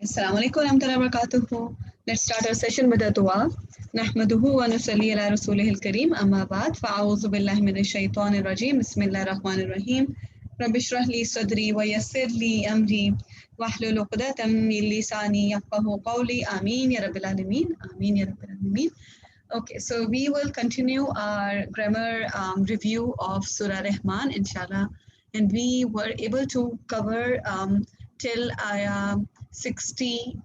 Assalamu alaikum warahmatullahi wabarakatuh. Let's start our session with a dua. Nahmaduhu wa nusalli ala rasulihil kareem. Amma ba'd. Fa'awuzu billahi minash shaitanir rajim. Bismillahir rahmanir rahim. Rabbi shrah li sadri wa yassir li amri wahlul 'uqdatam min lisani yafqahu qawli. Ameen ya rabbil alamin. Ameen ya rabbil alamin. Okay, so we will continue our grammar review of Surah Rahman, inshallah. And we were able to cover till ayah 60.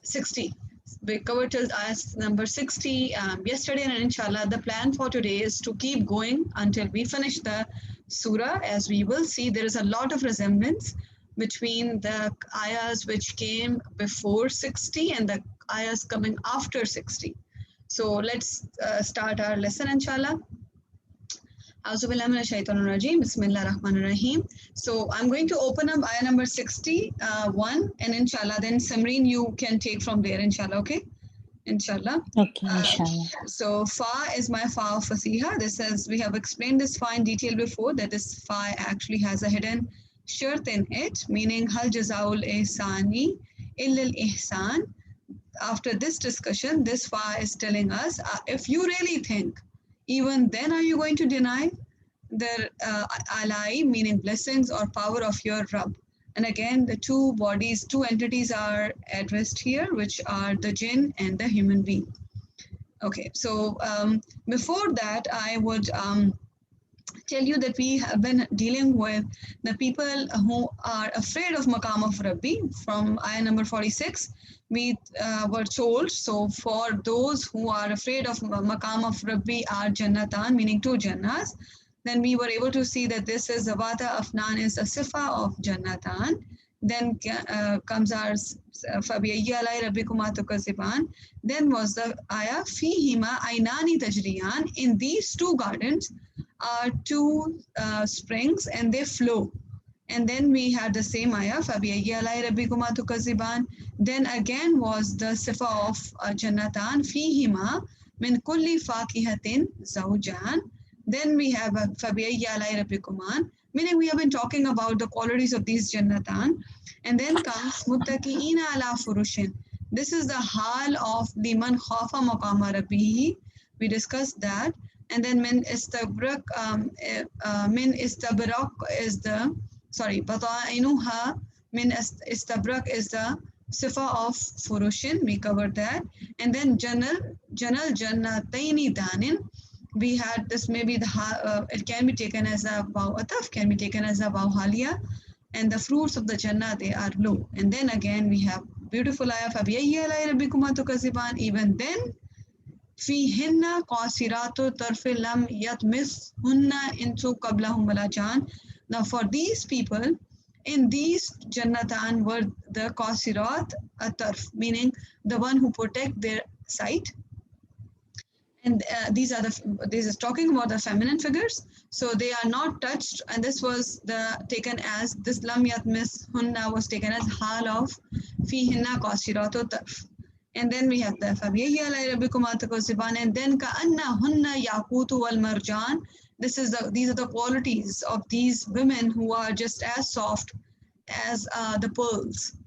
60. We covered till ayah number 60 yesterday, and inshallah, the plan for today is to keep going until we finish the surah. As we will see, there is a lot of resemblance between the ayahs which came before 60 and the ayahs coming after 60. So let's start our lesson, inshallah. Bismillahirrahmanirrahim. So I'm going to open up ayah number 61, and inshallah, then Samreen, you can take from there, inshallah, okay? Inshallah. Okay, inshallah. So fa is my fa of fasiha. This is, we have explained this fa in detail before, that this fa actually has a hidden shart in it, meaning hal jazaul ihsani illa al ihsan. After this discussion, this fa is telling us, if you really think, even then are you going to deny the alai, meaning blessings or power of your Rabb? And again, the two bodies, two entities are addressed here, which are the jinn and the human being. Okay, so before that, I would tell you that we have been dealing with the people who are afraid of Maqam of Rabbi. From ayah number 46, we were told, so for those who are afraid of Maqam of Rabbi are Jannatan, meaning two Jannahs. Then we were able to see that this is Zawata Afnan is a sifa of Jannatan. Then comes our فَبِأَيِّ آلَاءِ رَبِّكُمَا تُكَذِّبَانِ. Then was the ayah فِيهِمَا عَيْنَانِ تَجْرِيَانِ. In these two gardens are two springs and they flow. And then we had the same ayah فَبِأَيِّ آلَاءِ رَبِّكُمَا تُكَذِّبَانِ. Then again was the sifa of Jannatan فِيهِمَا مِنْ كُلِّ فَاكِهَةٍ زَوْجَانِ. Then we have فَبِأَيِّ آلَاءِ رَبِّكُمَا, meaning we have been talking about the qualities of these Jannatan. And then comes مُتَّكِئِينَ عَلَى فُرُشٍ. This is the hal of liman khafa maqama rabbihi. We discussed that. And then min istabrak is the, sorry, batainuha min istabrak is the sifa of furushin. We covered that. And then janal jannataini danin. We had this, maybe the it can be taken as a waw ataf, can be taken as a waw halia, and the fruits of the Jannah, they are low. And then again we have beautiful ayah فَبِأَيِّ آلَاءِ رَبِّكُمَا تُكَذِّبَانِ. Even then فِيهِنَّ قَاصِرَاتُ الطَّرْفِ لَمْ يَطْمِثْهُنَّ إِنسٌ قَبْلَهُمْ وَلَا جَانٌ. Now for these people, in these Jannatan were the qasirat at-tarf, meaning the one who protect their sight. And these is talking about the feminine figures, so they are not touched. And this was taken as this lam yatmis hunna was taken as hal of fihinna qasiratu tarf. And then we have the فَبِأَيِّ آلَاءِ رَبِّكُمَا تُكَذِّبَانِ. And then كَأَنَّهُنَّ يَاقُوتُ وَالْمَرْجَانُ. These are the qualities of these women who are just as soft as the pearls.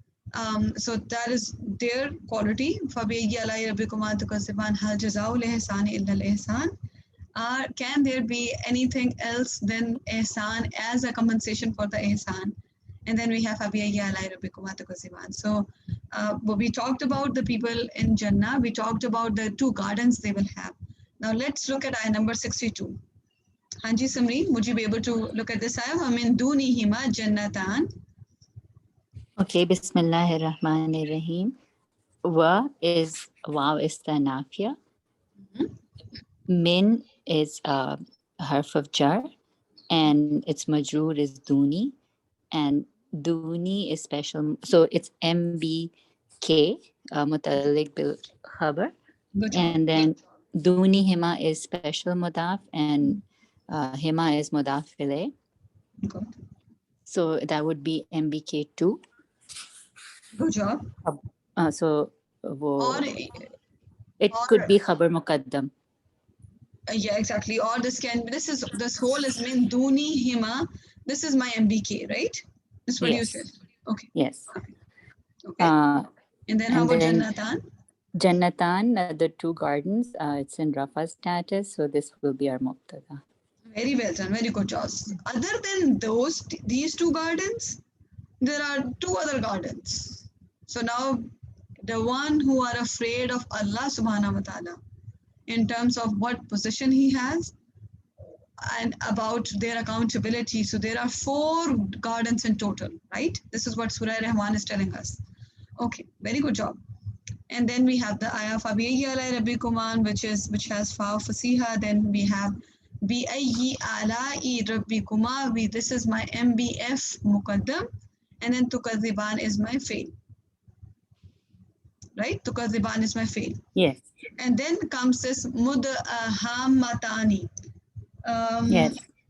So that is their quality. فَبِأَيِّ آلَاءِ رَبِّكُمَا تُكَذِّبَانِ هَلْ جَزَاءُ الْإِحْسَانِ إِلَّا الْإِحْسَانُ. Can there be anything else than ihsan as a compensation for the ihsan? And then we have فَبِأَيِّ آلَاءِ رَبِّكُمَا تُكَذِّبَانِ. So we talked about the people in Jannah. We talked about the two gardens they will have. Now let's look at ayah number 62. Hanji Samreen, would you be able to look at this ayah? وَمِن دُونِهِمَا جَنَّتَانِ. Okay, Bismillahirrahmanirrahim. Wa is wow is the nafia. Min is a harf of jar, and its majroor is duni, and duni is special. So it's MBK, mutalik bil khabar, and then duni hima is special mudaf, and hima is mudaf ilay. So that would be MBK2. Good job. So it could be khabar muqaddam. Yeah, exactly. Or this whole is min duni hima. This is my MBK, right? That's what you said. Okay. Yes. Okay. And then how and about then Jannatan? Jannatan, the 2 gardens, it's in Rafa status, so this will be our Mubtada. Very well done. Very good, Joss. Other than these 2 gardens, there are 2 other gardens. So now the one who are afraid of Allah subhanahu wa ta'ala in terms of what position he has and about their accountability. So there are 4 gardens in total, right? This is what Surah Rahman is telling us. Okay, very good job. And then we have the ayah Fabiyi alai rabbikuman, which has fa fasiha. Then we have bi ayyi alai rabbikuma. This is my MBF muqaddam, and then tukaziban is my fail. Right? Tukaziban is my fail. Yes. And then comes this mudhamatani. Yes.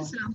Assalam.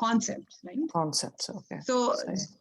concepts, right? Concepts, okay. So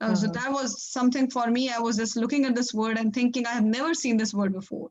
so that was something for me. I was just looking at this word and thinking I have never seen this word before.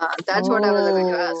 That's what I was going to ask.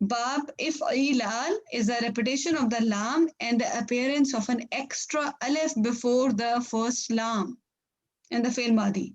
Bab if ilal is a repetition of the lam and the appearance of an extra alif before the first lam in the fi'l madi.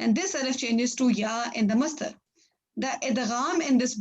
and this alif changes to ya in the masdar. The idgham in this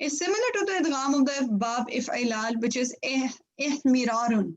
is similar to the idgham of the bab if ilal, which is ihmirarun.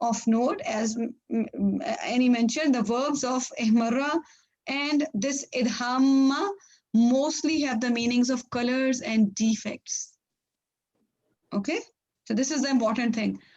Of note, as Annie mentioned, the verbs of ihmarra and this idhamma mostly have the meanings of colors and defects. Okay, so this is the important thing.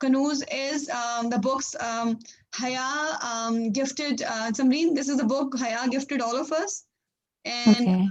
Kanuz is the books Haya gifted Samreen. This is the book Haya gifted all of us. And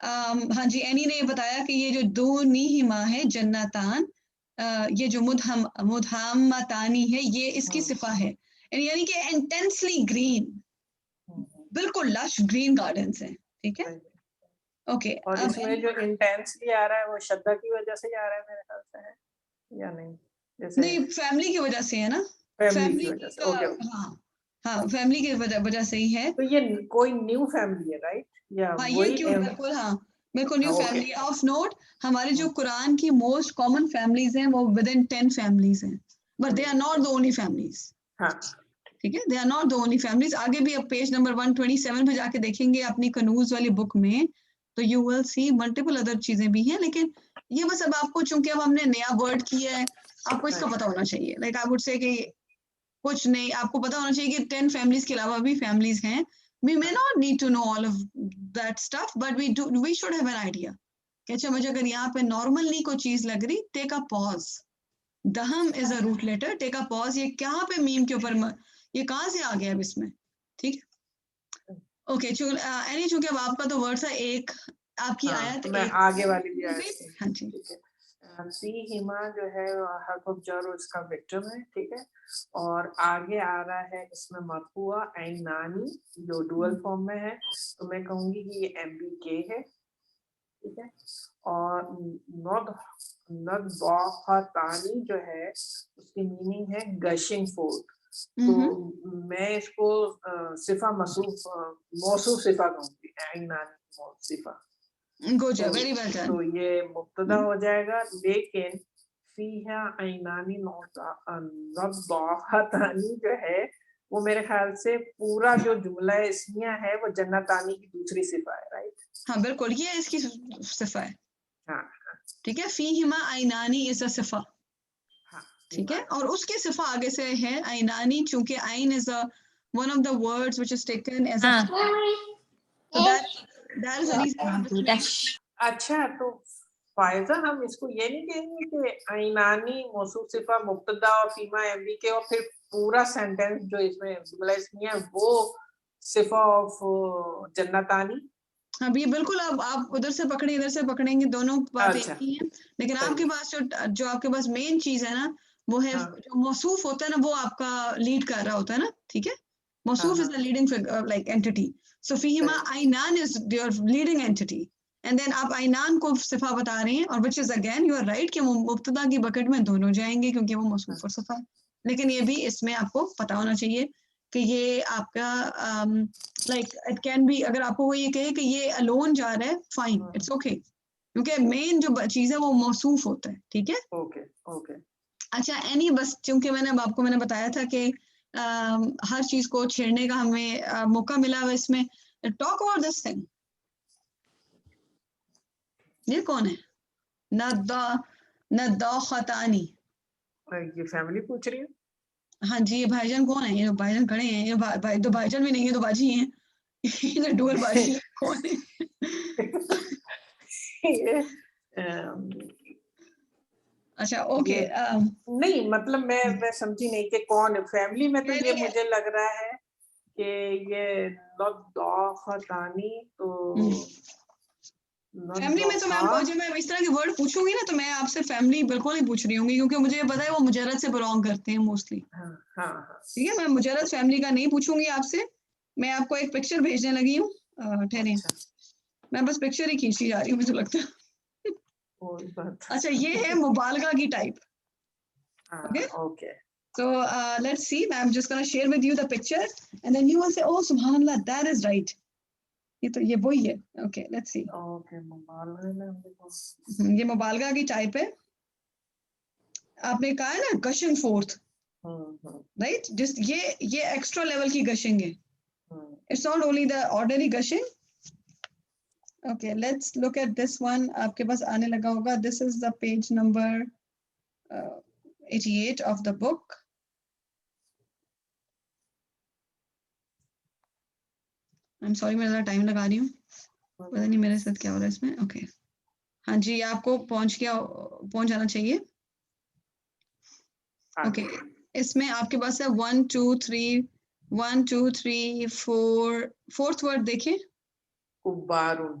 ہاں جی any نے یہ بتایا کہ یہ جو دونیہما ہے جنتان یہ جو مدھامتانی ہے یہ اس کی صفہ ہے یعنی کہ انٹینسلی گرین بالکل لش گرین گارڈنس ہیں ٹھیک ہے اوکے اور اس میں جو انٹینسلی آ رہا ہے وہ شدہ کی وجہ سے آ رہا ہے میرے خیال سے ہے یا نہیں جیسے نہیں فیملی کی وجہ سے ہے نا فیملی کی وجہ سے اوکے ہاں ہاں فیملی کی وجہ سے ہی ہے تو یہ کوئی نیو فیملی ہے رائٹ یا ہاں یہ وہی کیوں بالکل ہاں بالکل نیو فیملی آف نوٹ ہمارے جو قرآن کی موسٹ کامن فیملیز ہیں وہ ود ان 10 فیملیز ہیں but they are not the only families ٹھیک ہے they are not the only families آگے بھی اب پیج نمبر 127 پہ جا کے دیکھیں گے اپنی کنوز والی بک میں تو you will see multiple other چیزیں بھی ہیں لیکن یہ بس اب آپ کو چونکہ اب ہم نے نیا ورڈ کیا ہے آپ کو اس کا پتہ ہونا چاہیے لائک آئی وڈ سے کہ کچھ نہیں آپ کو پتا ہونا چاہیے کہ 10 فیملیز کے علاوہ بھی فیملیز ہیں we may not need to know all of that stuff but we should have an idea کہ اچھا مجھے اگر یہاں پہ نارملی کوئی چیز لگ رہی ٹیک اے پاز دہم از اے روٹ لیٹر ٹیک اے پاز یہ کہاں پہ میم کے اوپر یہ کہاں سے آ گیا اب اس میں ٹھیک ہے اوکے چونکہ اب آپ کا تو ورڈ تھا ایک آپ کی آیت میں ایک آگے والی بھی ہاں جی سی ہما جو ہے حرف آف جر اس کا وکٹم ہے ٹھیک ہے اور آگے آ رہا ہے اس میں مرفوع عین نانی جو ڈوئل فارم میں ہے تو میں کہوں گی کہ یہ ایم بی کے ہے ٹھیک ہے اور ندوختانی جو ہے اس کی میننگ ہے گشنگ فورٹ تو میں اس کو صفہ موصوف صفہ کہوں گی عین نانی صفہ تو یہ مبتدا ہو جائے گا لیکن فیہا عینانی نضاختانی جو ہے وہ میرے خیال سے پورا جو جملہ اسمیہ ہے وہ جنتانی کی دوسری صفہ ہے رائٹ ہاں بالکل یہ اس کی صفہ ہے ہاں ٹھیک ہے فیہما عینانی از اے صفہ ٹھیک ہے اور اس کی صفہ آگے سے ہے عینانی چونکہ عین از one of the words which is taken as a so that is the reason اچھا تو فائزہ ہم اس کو یہ نہیں کہیں گے کہ عینانی موصوف صفہ مبتدا اور فیما ایم بی کے اور پھر پورا سینٹینس جو اس میں جملہ اسمیہ ہے وہ صفہ آف جنتانی اب یہ بالکل اب آپ ادھر سے پکڑیں ادھر سے پکڑیں گے دونوں باتیں ایک ہی ہیں لیکن آپ کے پاس جو آپ کے پاس مین چیز ہے نا وہ ہے جو موصوف ہوتا ہے نا وہ آپ کا لیڈ کر رہا ہوتا ہے نا ٹھیک ہے موصوف از the leading like entity so فیہما عینان is your leading entity and then آپ عینان کو صفہ بتا رہے ہیں اور which is again you are right کہ وہ مبتدا کی بکٹ میں دونوں جائیں گے کیونکہ وہ موصوف اور صفہ ہے لیکن یہ بھی اس میں آپ کو پتہ ہونا چاہیے کہ یہ آپ کا لائک اٹ کین بی اگر آپ کو وہ یہ کہے کہ یہ الون جا رہا ہے فائن اٹس اوکے کیونکہ مین جو چیز ہے وہ موصوف ہوتا ہے ٹھیک ہے اوکے اوکے اچھا اینی بس چونکہ میں نے اب آپ کو میں نے بتایا تھا کہ ہر چیز کو چھیڑنے کا ہمیں موقع ملا ہوا اس میں ٹاک اباؤٹ دس تھنگ یہ کون ہے نداختانی یہ فیملی پوچھ رہی ہے ہاں جی یہ بھائی جان کون ہے یہ بھائی جان کھڑے ہیں یہ دو بھائی جان بھی نہیں ہے دو باجی ہیں یہ ڈول باجی کون ہے اچھا اوکے نہیں مطلب میں سمجھی نہیں کہ کون ہے فیملی میں تو یہ مجھے لگ رہا ہے کہ یہ نداختانی تو فیملی میں تو میں جب میں اس طرح کے ورڈ پوچھوں گی نا تو میں آپ سے فیملی بالکل ہی پوچھ رہی ہوں گی کیونکہ مجھے یہ پتا ہے وہ مجرد سے بلانگ کرتے ہیں موسٹلی ٹھیک ہے میں مجرد فیملی کا نہیں پوچھوں گی آپ سے میں آپ کو ایک پکچر بھیجنے لگی ہوں ٹھہریں میں بس پکچر ہی کھینچی جا رہی ہوں مجھے لگتا ہے اچھا یہ ہے مبالغہ کی type okay so let's see I'm just going to share with you the picture and then you will say oh subhanallah that is right یہ وہی ہے اوکے لیٹس سی یہ مبالغہ کی ٹائپ ہے آپ نے کہا ہے نا گشنگ فورتھ رائٹ جس یہ ایکسٹرا لیول کی گشنگ ہے it's not only the ordinary gushing okay let's look at this one آپ کے پاس آنے لگا ہوگا this is the page number 88 of the book I'm sorry میں ذرا ٹائم لگا رہی ہوں پتہ نہیں میرے ساتھ کیا ہو رہا ہے اس میں اوکے ہاں جی آپ کو پہنچ جانا چاہیے اوکے اس میں آپ کے پاس ہے 1 2 3 4 فورتھ ورڈ دیکھیں کبارون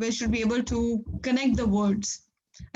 we should be able to connect the words.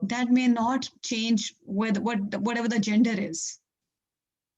that may not change with whatever the gender is.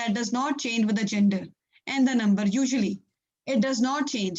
that does not change with the gender and the number. Usually it does not change.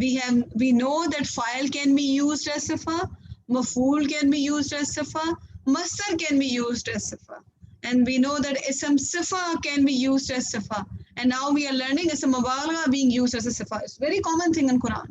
we know that fa'il can be used as sifa, maf'ul can be used as sifa, masdar can be used as sifa, and we know that ism sifa can be used as sifa, and now we are learning ism mubalagha being used as a sifa. It's very common thing in Quran,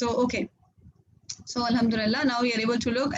So okay, so alhamdulillah now we are able to look.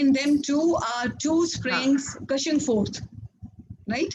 In them too are two springs gushing forth, right?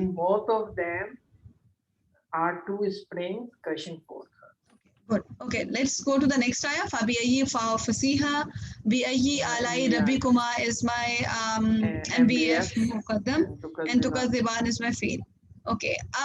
In both of them are two springs gushing forth. Good. Okay, let's go to the next ayah. فَبِأَيِّ فَصِيحَةٍ بِأَيِّ آلَاءِ رَبِّكُمَا is my MBF مقدم and تُكَذِّبَانِ is my fi'l. Okay,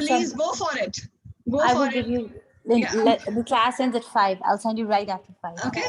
please go for it. I will give you the class ends at 5. I'll send you right after 5. Okay.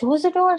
close the door.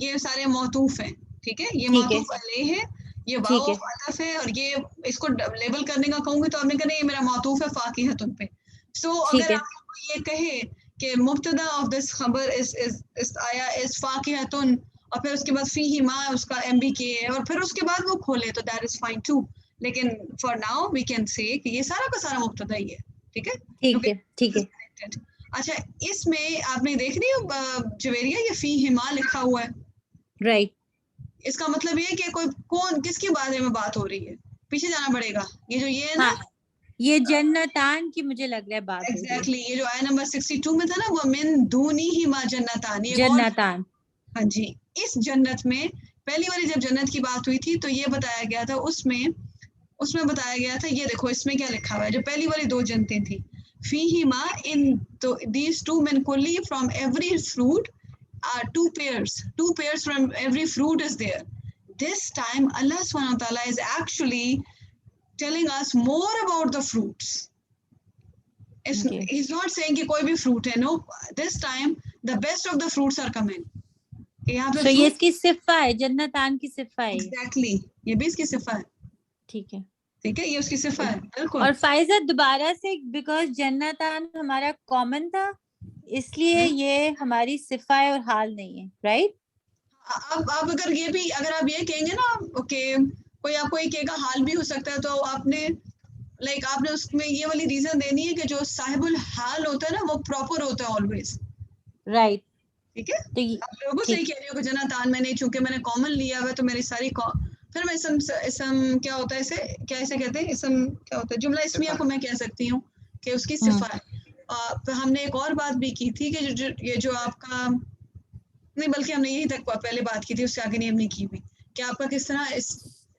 یہ سارے موطوف ہیں, ٹھیک ہے, یہ معطوف علیہ ہے, یہ واو عطف ہے, اور یہ اس کو لیبل کرنے کا کہوں گی تو آپ نے کہنا یہ میرا معطوف ہے فاقیہۃ پہ. سو اگر آپ کو یہ کہے کہ مبتدا آف دس خبر اس آیا از فاقیہۃ, اور پھر اس کے بعد فیہ ما اس کا ایم بی کے ہے, اور پھر اس کے بعد وہ کھولے تو دیٹ از فائن ٹو, لیکن for now we can say کہ یہ سارا کا سارا مبتدا ہی ہے, ٹھیک ہے, ٹھیک ہے. اچھا, اس میں آپ نے دیکھ رہی جویریہ یہ فیہ ما لکھا ہوا ہے, رائٹ, اس کا مطلب یہ کہ کوئی کون کس کے بارے میں بات ہو رہی ہے, پیچھے جانا پڑے گا, یہ جو یہ ہے نا یہ جنتان کی مجھے لگ رہا ہے بات ہو رہی ہے. ایگزیکٹلی, یہ جو آیا نمبر 62 میں تھا نا, وہ من دونی ہی ما جنتان, یہ جنتان, ہاں جی, اس جنت میں پہلی باری جب جنت کی بات ہوئی تھی تو یہ بتایا گیا تھا, اس میں بتایا گیا تھا, یہ دیکھو اس میں کیا لکھا ہوا ہے, جو پہلی والی 2 جنتیں تھیں, فیہما ان these 2 من کلی from every fruit are 2 pairs from every fruit is there. This time Allah subhanahu wa ta'ala is actually telling us more about the fruits. He's not saying کہ کوئی بھی fruit ہے, no, this time the best of the fruits are coming. تو یہ اس کی صفہ ہے, جنتان کی صفہ ہے. ایگزیکٹلی, یہ بھی اس کی صفہ ہے, ٹھیک ہے, یہ اس کی صفہ ہے, بالکل. اور فائزہ دوبارہ سے, بیکاز جنتان ہمارا کامن تھا اس لیے یہ ہماری صفہ ہے اور حال نہیں ہے, رائٹ. اب اگر آپ یہ کہیں گے نا کہ کوئی آپ کو یہ کہے گا حال بھی ہو سکتا ہے, تو آپ نے آپ نے اس میں یہ والی ریزن دینی ہے کہ جو صاحب الحال ہوتا ہے نا وہ پراپر ہوتا ہے آلویز, رائٹ, ٹھیک ہے. آپ بالکل صحیح کہہ رہی ہو کہ جنتان میں نہیں, چونکہ میں نے کامن لیا ہوا تو میری ساری پھر میں اسم کیا ہوتا ہے اسے کہتے ہیں, اسم کیا ہوتا ہے, جملہ اسمیہ کو میں کہہ سکتی ہوں کہ اس کی صفہ ہے. ہم نے ایک اور بات بھی کی تھی کہ یہ جو آپ کا نہیں, بلکہ ہم نے یہی تک پہلے بات کی تھی, اس سے آگے نہیں ہم نے کی بھی, کہ آپ کا کس طرح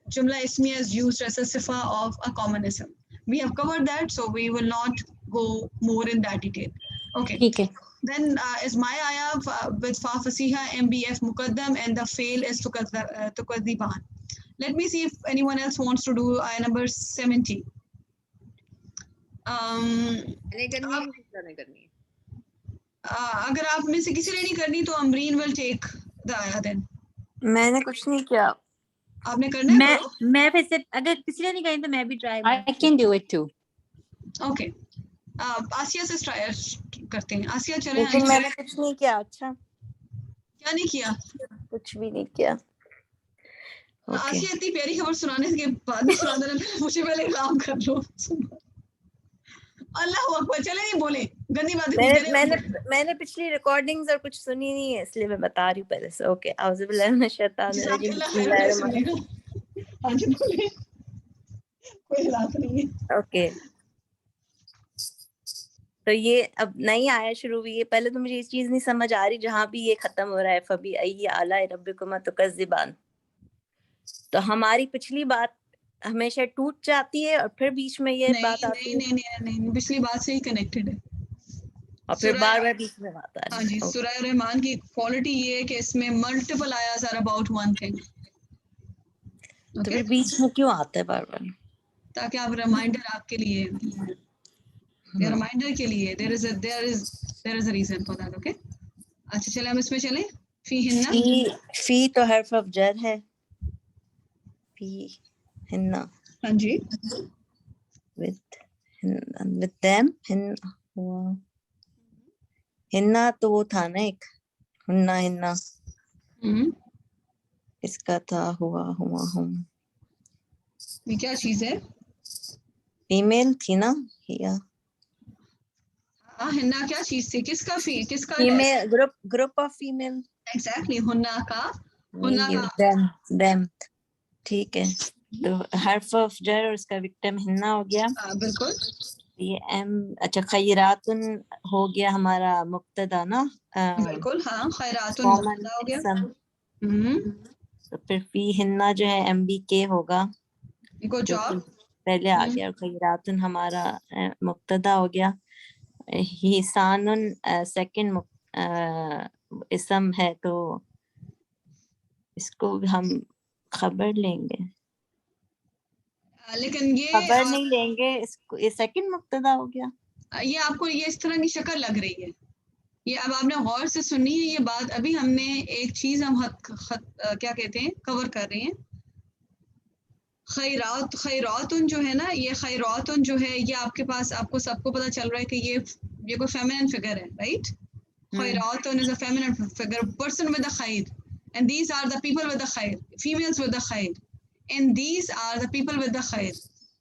جملہ اسمیہ is used as a صفہ of a common ism. We have covered that, so we will not go more in that detail. Okay. ٹھیک ہے. Then is my ayah with fa fasiha mbf muqaddam and the fail is tukadiban. Let me see if anyone else wants to do ayah number 70. اگر آپ میں سے کسی نے نہیں کرنی تو امرین will take the ayah then. میں نے کچھ نہیں کیا. آپ نے کرنا ہے, میں پھر سے اگر کسی نے نہیں کہی تو میں بھی try, I can do it too. Okay. Asiya سے ٹرائی کرتے ہیں. آسیہ چلیں. لیکن میں نے کچھ نہیں کیا. اچھا, کیا نہیں کیا؟ کچھ بھی نہیں کیا. آسیہ اتنی پیاری خبر سنانے کے بعد نہیں سنا دینا, مجھے پہلے کام کر لو. اللہ اکبر, چلے نہیں بولے گندی باتیں. میں نے پچھلی ریکارڈنگز اور کچھ سنی نہیں ہے, اس لیے میں بتا رہی ہوں پہلے سے. اوکے, اعوذ باللہ من الشیطان الرجیم, بسم اللہ الرحمن الرحیم. کوئی بات نہیں ہے. اوکے, تو یہ اب نئی آیا شروع ہوئی ہے. پہلے تو مجھے یہ چیز نہیں سمجھ آ رہی جہاں بھی یہ ختم ہو رہا ہے فبی ای آلاء ربکما تکذبان, تو ہماری پچھلی بات ہمیشہ ٹوٹ جاتی ہے اور پھر بیچ میں یہ بات آتی ہے. نہیں, پچھلی بات سے ہی کنیکٹڈ ہے, اور پھر بار بار بیچ میں بات آ ہاں رہی جی. ہے. سورہ رحمان کی کوالٹی یہ ہے کہ اس میں multiple ayahs are about one thing. تو پھر بیچ میں کیوں آتا ہے بار بار؟ تاکہ آپ ریمائنڈر آپ کے لیے, ریمائنڈر کے لیے there is a reason for that. Okay, اچھا چلیں ہم اس میں چلیں. فی ہن, فی تو حرف آف جر ہے. فی ہن, ہاں جی, with them, ہننا تو وہ تھا نا ایک, ہننا اس کا تھا ہوا ہم. یہ کیا چیز ہے؟ فیمیل تھی نا, یا ہننا کیا چیز تھی؟ کس کا کس کا female group of female. Exactly, ہننا کا them. ٹھیک ہے, تو حرف آف جر اور اس کا وکٹم ہننا ہو گیا. بالکل. یہ اچھا, خیراتن ہو گیا ہمارا مبتدا نا. بالکل, ہاں, خیراتن مبتدا ہو گیا. تو پھر فی ہننا جو ہے ایم بی کے ہوگا, جو پہلے آ گیا. خیراتن ہمارا مبتدا ہو گیا. حسان سیکنڈ اسم ہے, تو اس کو ہم خبر لیں گے, لیکن یہ خبر نہیں لیں گے, اس کو یہ سیکنڈ مبتدا ہو گیا. یہ آپ کو یہ اس طرح کی شکل لگ رہی ہے, یہ اب آپ نے غور سے سنی ہے یہ بات. ابھی ہم نے ایک چیز ہم کیا کہتے ہیں کور کر رہے ہیں. خیراتن جو ہے نا, یہ خیراتن جو ہے یہ آپ کے پاس, آپ کو سب کو پتا چل رہا ہے کہ یہ کوئی فیمینن فگر ہے, رائٹ. خیراتن is a feminine figure, person with a خیر, and these are the people with the khair, females with the khair, and these are the people with the khair.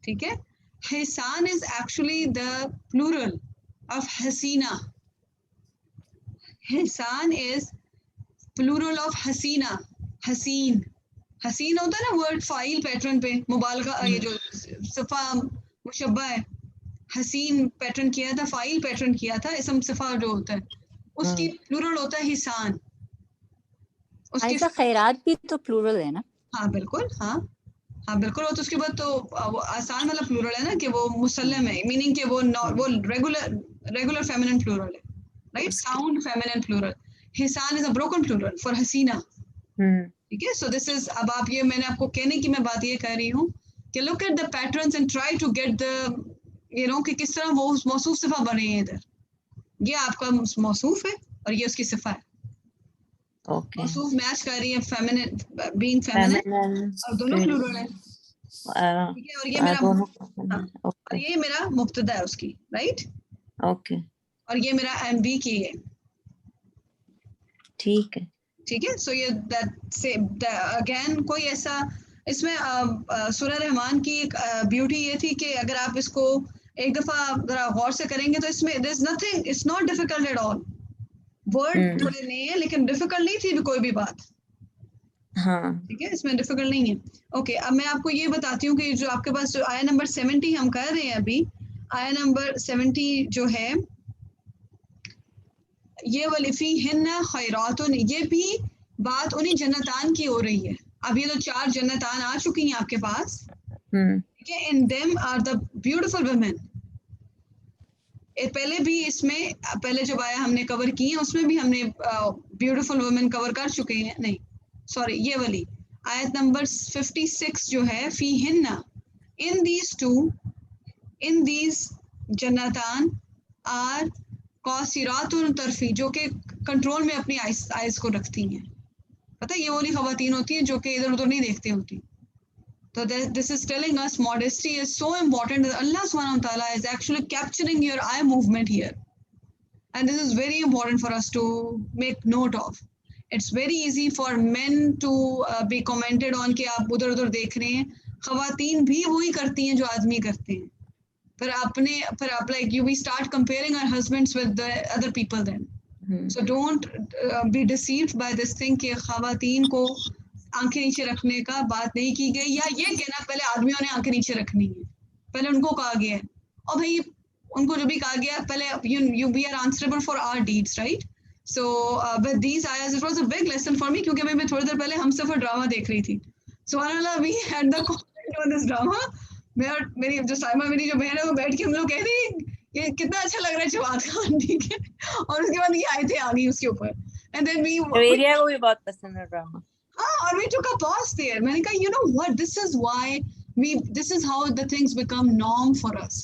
ٹھیک ہے. Hisan is actually the plural of Hasina. Hisan is plural of Hasina. حسین, حسین ہوتا ہے نا word file pattern پہ مبالغہ, یہ جو صفہ مشبہ ہے, حسین پیٹرن کیا تھا, فائل پیٹرن کیا تھا, اسم صفہ جو ہوتا ہے اس کی پلورل ہوتا ہے حسان. ایسا خیرات بھی تو پلورل ہے نا. ہاں بالکل, ہاں ہاں بالکل. اور تو اس کے بعد تو آسان والا پلورل ہے نا کہ وہ مسلم ہے, میننگ کہ وہ ریگولر فیمینن پلورل ہے, رائٹ, ساؤنڈ فیمینن پلورل. حسان is a broken plural for حسینہ. ٹھیک ہے. سو دس از, اب آپ یہ, میں نے آپ کو کہنے کی میں بات یہ کر رہی ہوں کہ look at the patterns and try to get the you know کہ کس طرح وہ موصوف صفہ بنے ہیں ادھر. یہ آپ کا موصوف ہے اور یہ اس کی صفہ ہے. موصوف میچ کر رہی ہے فیمینن, بینگ فیمینن, اور دونوں پلورل ہیں. ٹھیک ہے. اور یہ میرا, اور یہ میرا مبتدا ہے اس کی, رائٹ. اوکے. اور یہ میرا ایم بی کی ہے. ٹھیک ہے. ٹھیک ہے. سو یہ اگین کوئی ایسا اس میں سورہ رحمان کی ایک بیوٹی یہ تھی کہ اگر آپ اس کو ایک دفعہ ذرا غور سے کریں گے تو اس میں there's nothing, it's not difficult at all. Word تھوڑے نہیں ہے لیکن ڈیفیکلٹ نہیں تھی کوئی بھی بات. ہاں ٹھیک ہے, اس میں ڈیفیکلٹ نہیں ہے. اوکے, اب میں آپ کو یہ بتاتی ہوں کہ جو آپ کے پاس جو آیا نمبر 70 ہم کر رہے ہیں ابھی, آیا نمبر 70 جو ہے یہ والی فی ہن خیراتن, یہ بھی بات انہیں جنتان کی ہو رہی ہے. اب یہ تو 4 جنتان آ چکی ہیں آپ کے پاس. ٹھیک ہے. ان them are the beautiful women. پہلے بھی اس میں پہلے جب آیا ہم نے کور کی ہیں اس میں بھی ہم نے بیوٹیفل وومن کور کر چکے ہیں. نہیں سوری, یہ والی آیت نمبر 56 جو ہے, فی ہن, in these two, in these جنتان آر قاصرات الطرفی, جو کہ کنٹرول میں اپنی آئیز کو رکھتی ہیں. پتہ یہ والی خواتین ہوتی ہیں جو کہ ادھر ادھر نہیں دیکھتی ہوتی. So this is telling us modesty is so important that Allah subhanahu wa ta'ala is actually capturing your eye movement here. And this is very important for us to make note of. It's very easy for men to be commented on کہ آپ ادھر ادھر دیکھ رہے ہیں. خواتین بھی وہی کرتی ہیں جو آدمی کرتے ہیں. پھر آپ like we start comparing our husbands with the other people then. So don't be deceived by this thing کہ خواتین کو آنکھیں نیچے رکھنے کا بات نہیں کی گئی, یا یہ کہنا پہلے آدمیوں نے آنکھیں نیچے رکھنی ہے, پہلے ان کو کہا گیا ہے. اور بھائی ان کو جو بھی کہا گیا پہلے we are answerable for our deeds, right? So with these ayahs it was a big lesson for me, کیونکہ میں تھوڑی دیر پہلے ہم سفر ڈرامہ دیکھ رہی تھی. سبحان اللہ, we had the comment on this drama. میں اور میری جو سائمہ میری جو بہن ہے وہ بیٹھ کے ہم لوگ کہہ رہی یہ کتنا اچھا لگ رہا ہے جواد خان. ٹھیک ہے. اور اس کے بعد یہ آیتیں آ گئی اس کے اوپر. And then ایریا کو بھی بہت پسند ہے ڈرامہ. اور we took a pause there. میں نے کہا you know what, this is how the things become norm for us.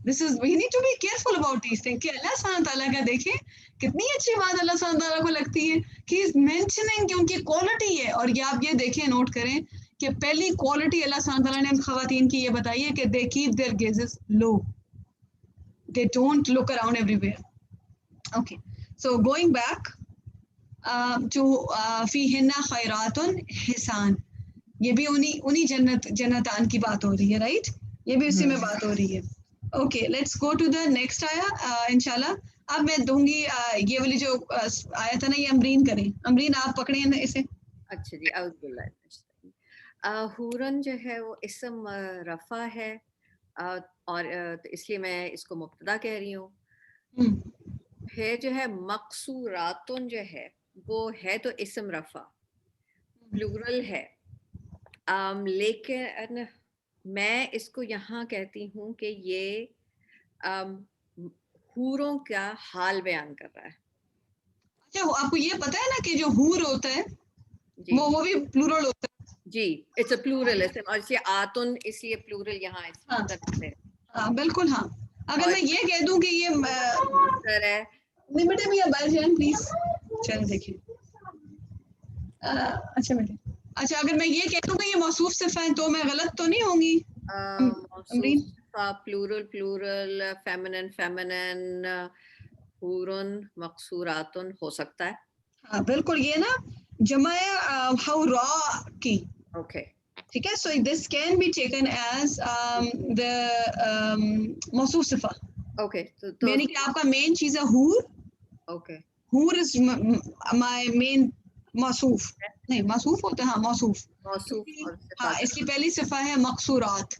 We need to be careful about these things. کہ اللہ سبحانہ تعالیٰ کا دیکھیں کتنی اچھی بات اللہ سبحانہ تعالیٰ کو لگتی ہے کہ مینشننگ کہ ان کی کوالٹی ہے. اور یہ آپ یہ دیکھیں, نوٹ کریں کہ پہلی کوالٹی اللہ سبحانہ تعالیٰ نے خواتین کی یہ بتائی ہے کہ they keep their gazes low. They don't look around everywhere. Okay, so going back to فیہن خیرات حسان, یہ بھی انہی جنتان کی بات ہو رہی ہے, رائٹ. یہ بھی اسی میں بات ہو رہی ہے. Okay, let's go to the next آیا انشاءاللہ. اب میں دوں گی یہ والی جو آیا تھا نا, یہ امرین کریں. امرین آپ پکڑیں اسے. اچھا جی, اعوذ باللہ. حورن جو ہے وہ اسم رفع ہے, اور اس لیے میں اس کو مبتدا کہہ رہی ہوں. پھر جو ہے مقصوراتن جو ہے وہ ہے تو اسم رفع, پلورل ہے, لیکن میں اس کو یہاں کہتی ہوں کہ یہ حوروں کا حال بیان کر رہا ہے. اچھا, آپ کو یہ پتا ہے نا کہ جو حور ہوتا ہے وہ بھی پلورل ہوتا ہے. جی, اٹس اے پلورل اسم, اور یہ آتن اس لیے پلورل یہاں ہاں بالکل. ہاں, اگر میں یہ کہہ دوں کہ یہ ہے نہیں بیٹا بھی اب جائیں پلیز. چل دیکھیں. اچھا بیٹے, اچھا اگر میں یہ کہہ دوں کہ یہ موصوف صفہ ہیں تو میں غلط تو نہیں ہوں گی؟ موصوف صفہ پلورل فیمنن حورن مقصوراتن ہو سکتا ہے. ہاں بالکل, یہ نا جمع حورا کی. اوکے ٹھیک ہے, so this can be taken as the موصوف صفہ. اوکے یعنی کہ آپ کا مین چیز ہے حور. اوکے حور از مائی مین موصوف, نہیں موصوف ہوتا ہے, ہاں موصوف. ہاں اس کی پہلی صفہ ہے مقصورات,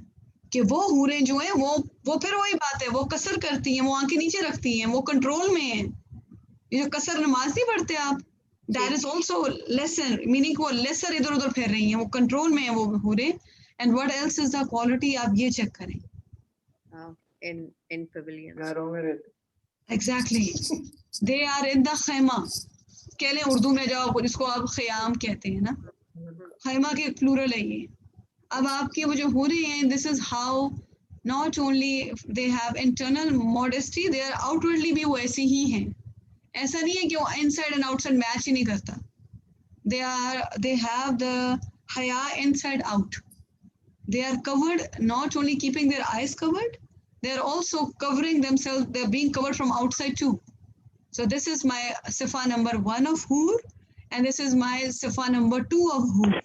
کہ وہ حوریں جو ہیں وہ پھر وہی بات ہے, وہ قصر کرتی ہیں, وہ آنکھیں نیچے رکھتی ہیں, وہ کنٹرول میں ہیں. یہ جو قصر نماز نہیں پڑھتے آپ, that is also lesser, meaning وہ لیسر ادھر ادھر پھیر رہی ہیں, وہ کنٹرول میں ہیں وہ حوریں. And what else is the quality, آپ یہ چیک کریں. ان پیویلین گھروں میں رہتے. ایگزیکٹلی, دے آر ان دا خیمہ. کہہ لیں اردو میں جاؤ جس کو آپ خیام کہتے ہیں نا, خیمہ کے پلورل ہے یہ. اب آپ کی وہ جو ہو رہی ہیں, this is how not only they have internal modesty, they are outwardly بھی وہ ایسے ہی ہیں. ایسا نہیں ہے کہ وہ inside and outside میچ ہی نہیں کرتا. They have the haya inside out. They are covered, not only keeping their eyes covered, they are also covering themselves, they are being covered from outside too. So this is my sifa number 1 of Hur, and this is my sifa number 2 of Hur.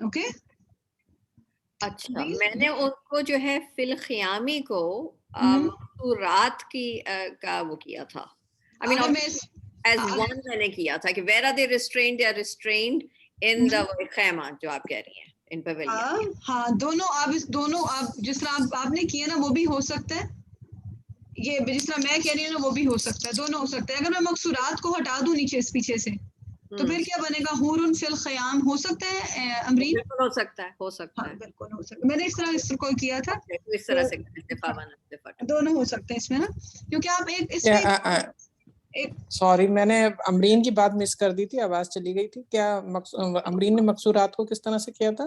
Okay? اچھا, میں نے ان کو جو ہے فی الخیامی کو مقصورات کی کا وہ کیا تھا, I mean as one میں نے کیا تھا کہ where are they restrained, they are restrained in the خیمہ جو آپ کہہ رہی ہیں ان پویلین. ہاں دونوں آپ جس طرح آپ نے کیا نا وہ بھی ہو سکتا ہے, یہ جس طرح میں کہہ رہی ہوں نا وہ بھی ہو سکتا ہے, دونوں ہو سکتا ہے. اگر میں مقصورات کو ہٹا دوں نیچے پیچھے سے تو پھر کیا بنے گا؟ حورن فی الخیام ہو سکتا ہے امرین؟ بالکل ہو سکتا ہے, ہو سکتا ہے, بالکل ہو سکتا ہے. میں نے اس طرح کو کیا تھا, اس طرح سے دونوں ہو سکتے ہیں اس میں نا, کیونکہ آپ ایک اس میں سوری میں نے امرین کی بات مس کر دی تھی, آواز چلی گئی تھی. کیا امرین نے مقصورات کو کس طرح سے کیا تھا؟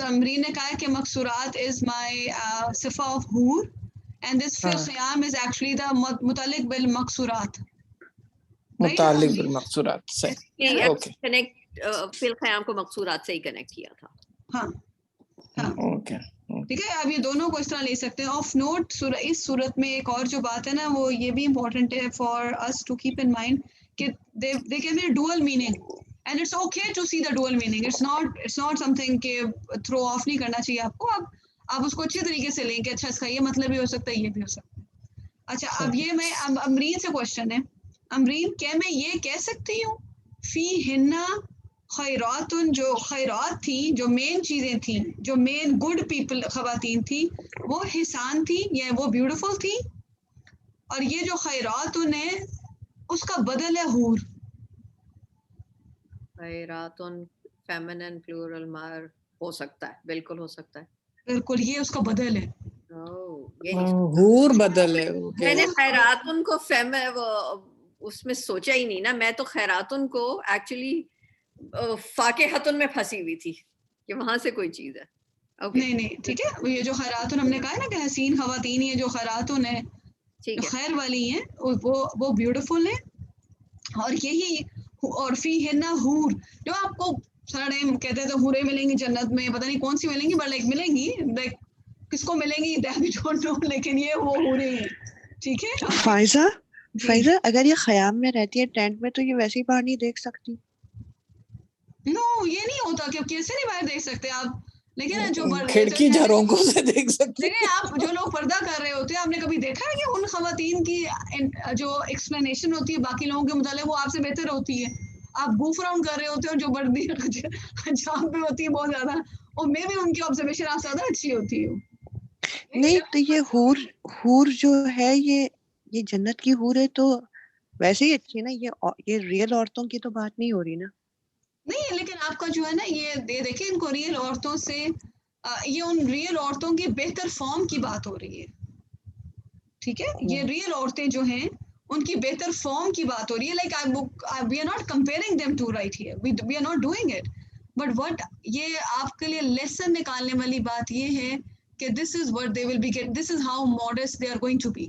امرین نے کہا کہ مقصورات از مائی صفہ آف حور, and this فی الخیام is actually the متعلق بالمقصورات, متعلق بالمقصورات. صحیح, اوکے. کنیکٹ فی الخیام کو مقصورات سے ہی کنیکٹ کیا تھا. ہاں اوکے ٹھیک ہے. اب یہ دونوں کو اس طرح لے سکتے ہیں. آف نوٹ اس صورت میں ایک اور جو بات ہے نا وہ یہ بھی امپورٹنٹ ہے for us to keep in mind کہ they can be dual meaning and it's okay to see the dual meaning. It's not something کہ throw off نہیں کرنا چاہیے آپ کو. آپ اس کو اچھے طریقے سے لیں کہ اچھا اس کا یہ مطلب بھی ہو سکتا ہے, یہ بھی ہو سکتا ہے. اچھا اب یہ میں امرین سے کوشچن ہے, امرین کیا میں یہ کہہ سکتی ہوں فی ہنہ خیرات, جو خیرات تھیں, جو مین چیزیں تھیں, جو مین گڈ پیپل خواتین تھیں وہ حسان تھی یا وہ بیوٹیفل تھی, اور یہ جو خیرات ہیں اس کا بدل ہے حور. خیراتن فیمنن پلورل مار ہو سکتا ہے, بالکل ہو سکتا ہے, بالکل یہ اس کا بدل ہے. حور بدل ہے. میں نے خیراتن کو اس میں سوچا ہی نہیں نا, میں تو خیراتن کو ایکچولی فاقہتن میں پھنسی ہوئی تھی کہ وہاں سے کوئی چیز ہے. نہیں ٹھیک ہے, یہ جو خیراتن ہم نے کہا ہے نا کہ حسین خواتین یہ جو خیراتن ہیں جو خیر والی ہیں وہ بیوٹیفل ہیں, اور یہی اور فی ہنہ حور, جو آپ کو سارا ٹائم کہتے ہیں تو حوریں ملیں گی جنت میں, پتہ نہیں کون سی ملیں گی, بٹ لائک ملیں گی, لائک کس کو ملیں گی دیٹ وی ڈونٹ نو, لیکن یہ وہ حوریں ہیں. ٹھیک ہے فائزہ اگر یہ خیام میں رہتی ہے ٹینٹ میں تو یہ ویسے ہی باہر نہیں دیکھ سکتی. نو یہ نہیں ہوتا کہ کیسے نہیں باہر دیکھ سکتے آپ, لیکن جو کھڑکی جھروکوں سے دیکھ سکتے. لیکن آپ جو لوگ پردہ کر رہے ہوتے ہیں, آپ نے کبھی دیکھا ہے کہ ان خواتین کی جو ایکسپلینیشن ہوتی ہے باقی لوگوں کے متعلق وہ آپ سے بہتر ہوتی ہے. آپ گوف راؤنڈ کر رہے ہوتے ہیں جو بردی جام پہ ہوتی ہے بہت زیادہ, اور میں بھی ان کی آبزرویشن آپ سے زیادہ اچھی ہوتی ہے. نہیں تو یہ حور جو ہے یہ جنت کی حور ہے تو ویسے ہی اچھی ہے نا, یہ ریئل عورتوں کی تو بات نہیں ہو رہی نا. نہیں لیکن آپ کا جو ہے نا یہ دیکھیں ان کو ریئل عورتوں سے, یہ ان ریئل عورتوں کی بہتر فارم کی بات ہو رہی ہے. ٹھیک ہے, یہ ریئل عورتیں جو ہیں ان کی بہتر فارم کی بات ہو رہی ہے. Like we are not comparing them to right here, we are not doing it, but what یہ آپ کے لیے لیسن نکالنے والی بات یہ ہے کہ this is what they will be get, this is how modest they are going to be.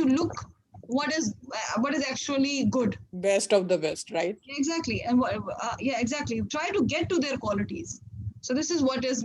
to look what is actually good. Best of the best, right? Exactly. And yeah, exactly. Try to get to their qualities. So this is what is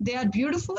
they are beautiful,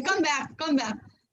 come back.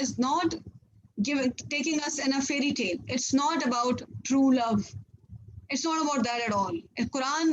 is not taking us in a fairy tale. It's not about true love. It's not about that at all. Quran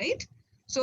right? So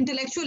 intellectual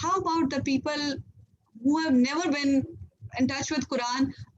how about the people who have never been in touch with Quran,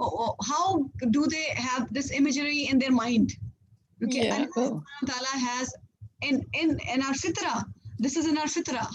how do they have this imagery in their mind? Okay, Allah Ta'ala has in our fitra, this is in our fitra.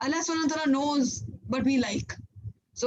Allah Subhanahu wa Ta'ala knows what we like. So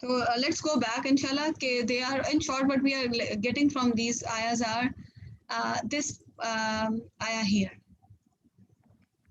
So let's go back inshallah. They are in short what we are getting from these ayahs are this ayah here.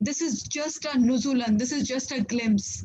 This is just a nuzulan, this is just a glimpse.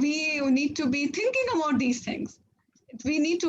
we need to be thinking about these things. We need to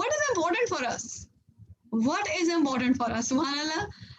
what is important for us? What is important for us? Subhanallah,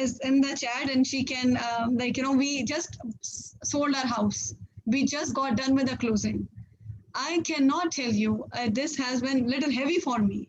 is in the chat and she can we just sold our house. We just got done with the closing. I cannot tell you this has been little heavy for me.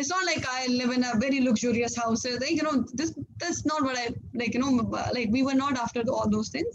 It's not like I live in a very luxurious house. That's not what I we were not after all those things.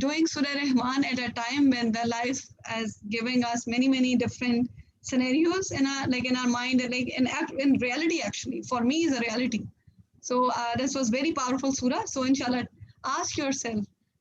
doing Surah Rahman at a time when the life is giving us many different scenarios in our mind, and in reality actually for me is a reality. So this was very powerful surah. So inshallah ask yourself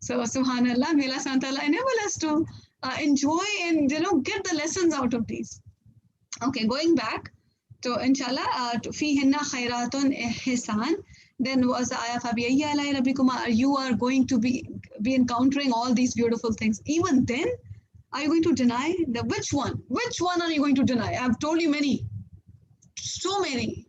So subhanallah, may Allah subhanahu wa ta'ala enable us to enjoy and get the lessons out of these. Okay, going back to inshallah fihinna khairatun ihsan. Then was the ayah فَبِأَيِّ آلَاءِ رَبِّكُمَا, you are going to be encountering all these beautiful things. Even then, are you going to deny? Which one? Which one are you going to deny? I've told you many. So many.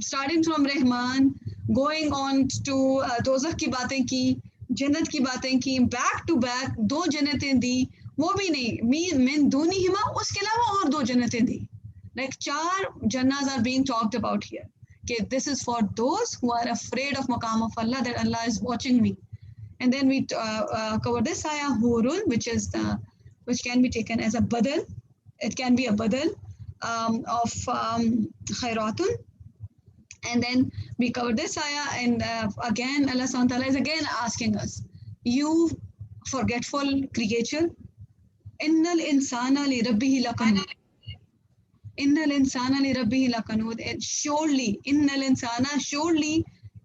Starting from Rahman, going on to Dozakh ki baatein ki, Jannat ki baatein ki, back to back, 2 jannatein di, wo bhi nahi, min dunihima, uske alawa aur 2 jannatein di. Like 4 jannahs are being talked about here. Okay, this is for those who are afraid of maqam of Allah, that Allah is watching me. And then we cover this ayah, Hurun, which can be taken as a badal. It can be a badal of khairatun. And then we cover this ayah, and again Allah subhanahu wa ta'ala is again asking us, you forgetful creature, innal insana li rabbihi laqanud. Innal insana li rabbihi laqanud. Surely, innal insana, surely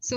So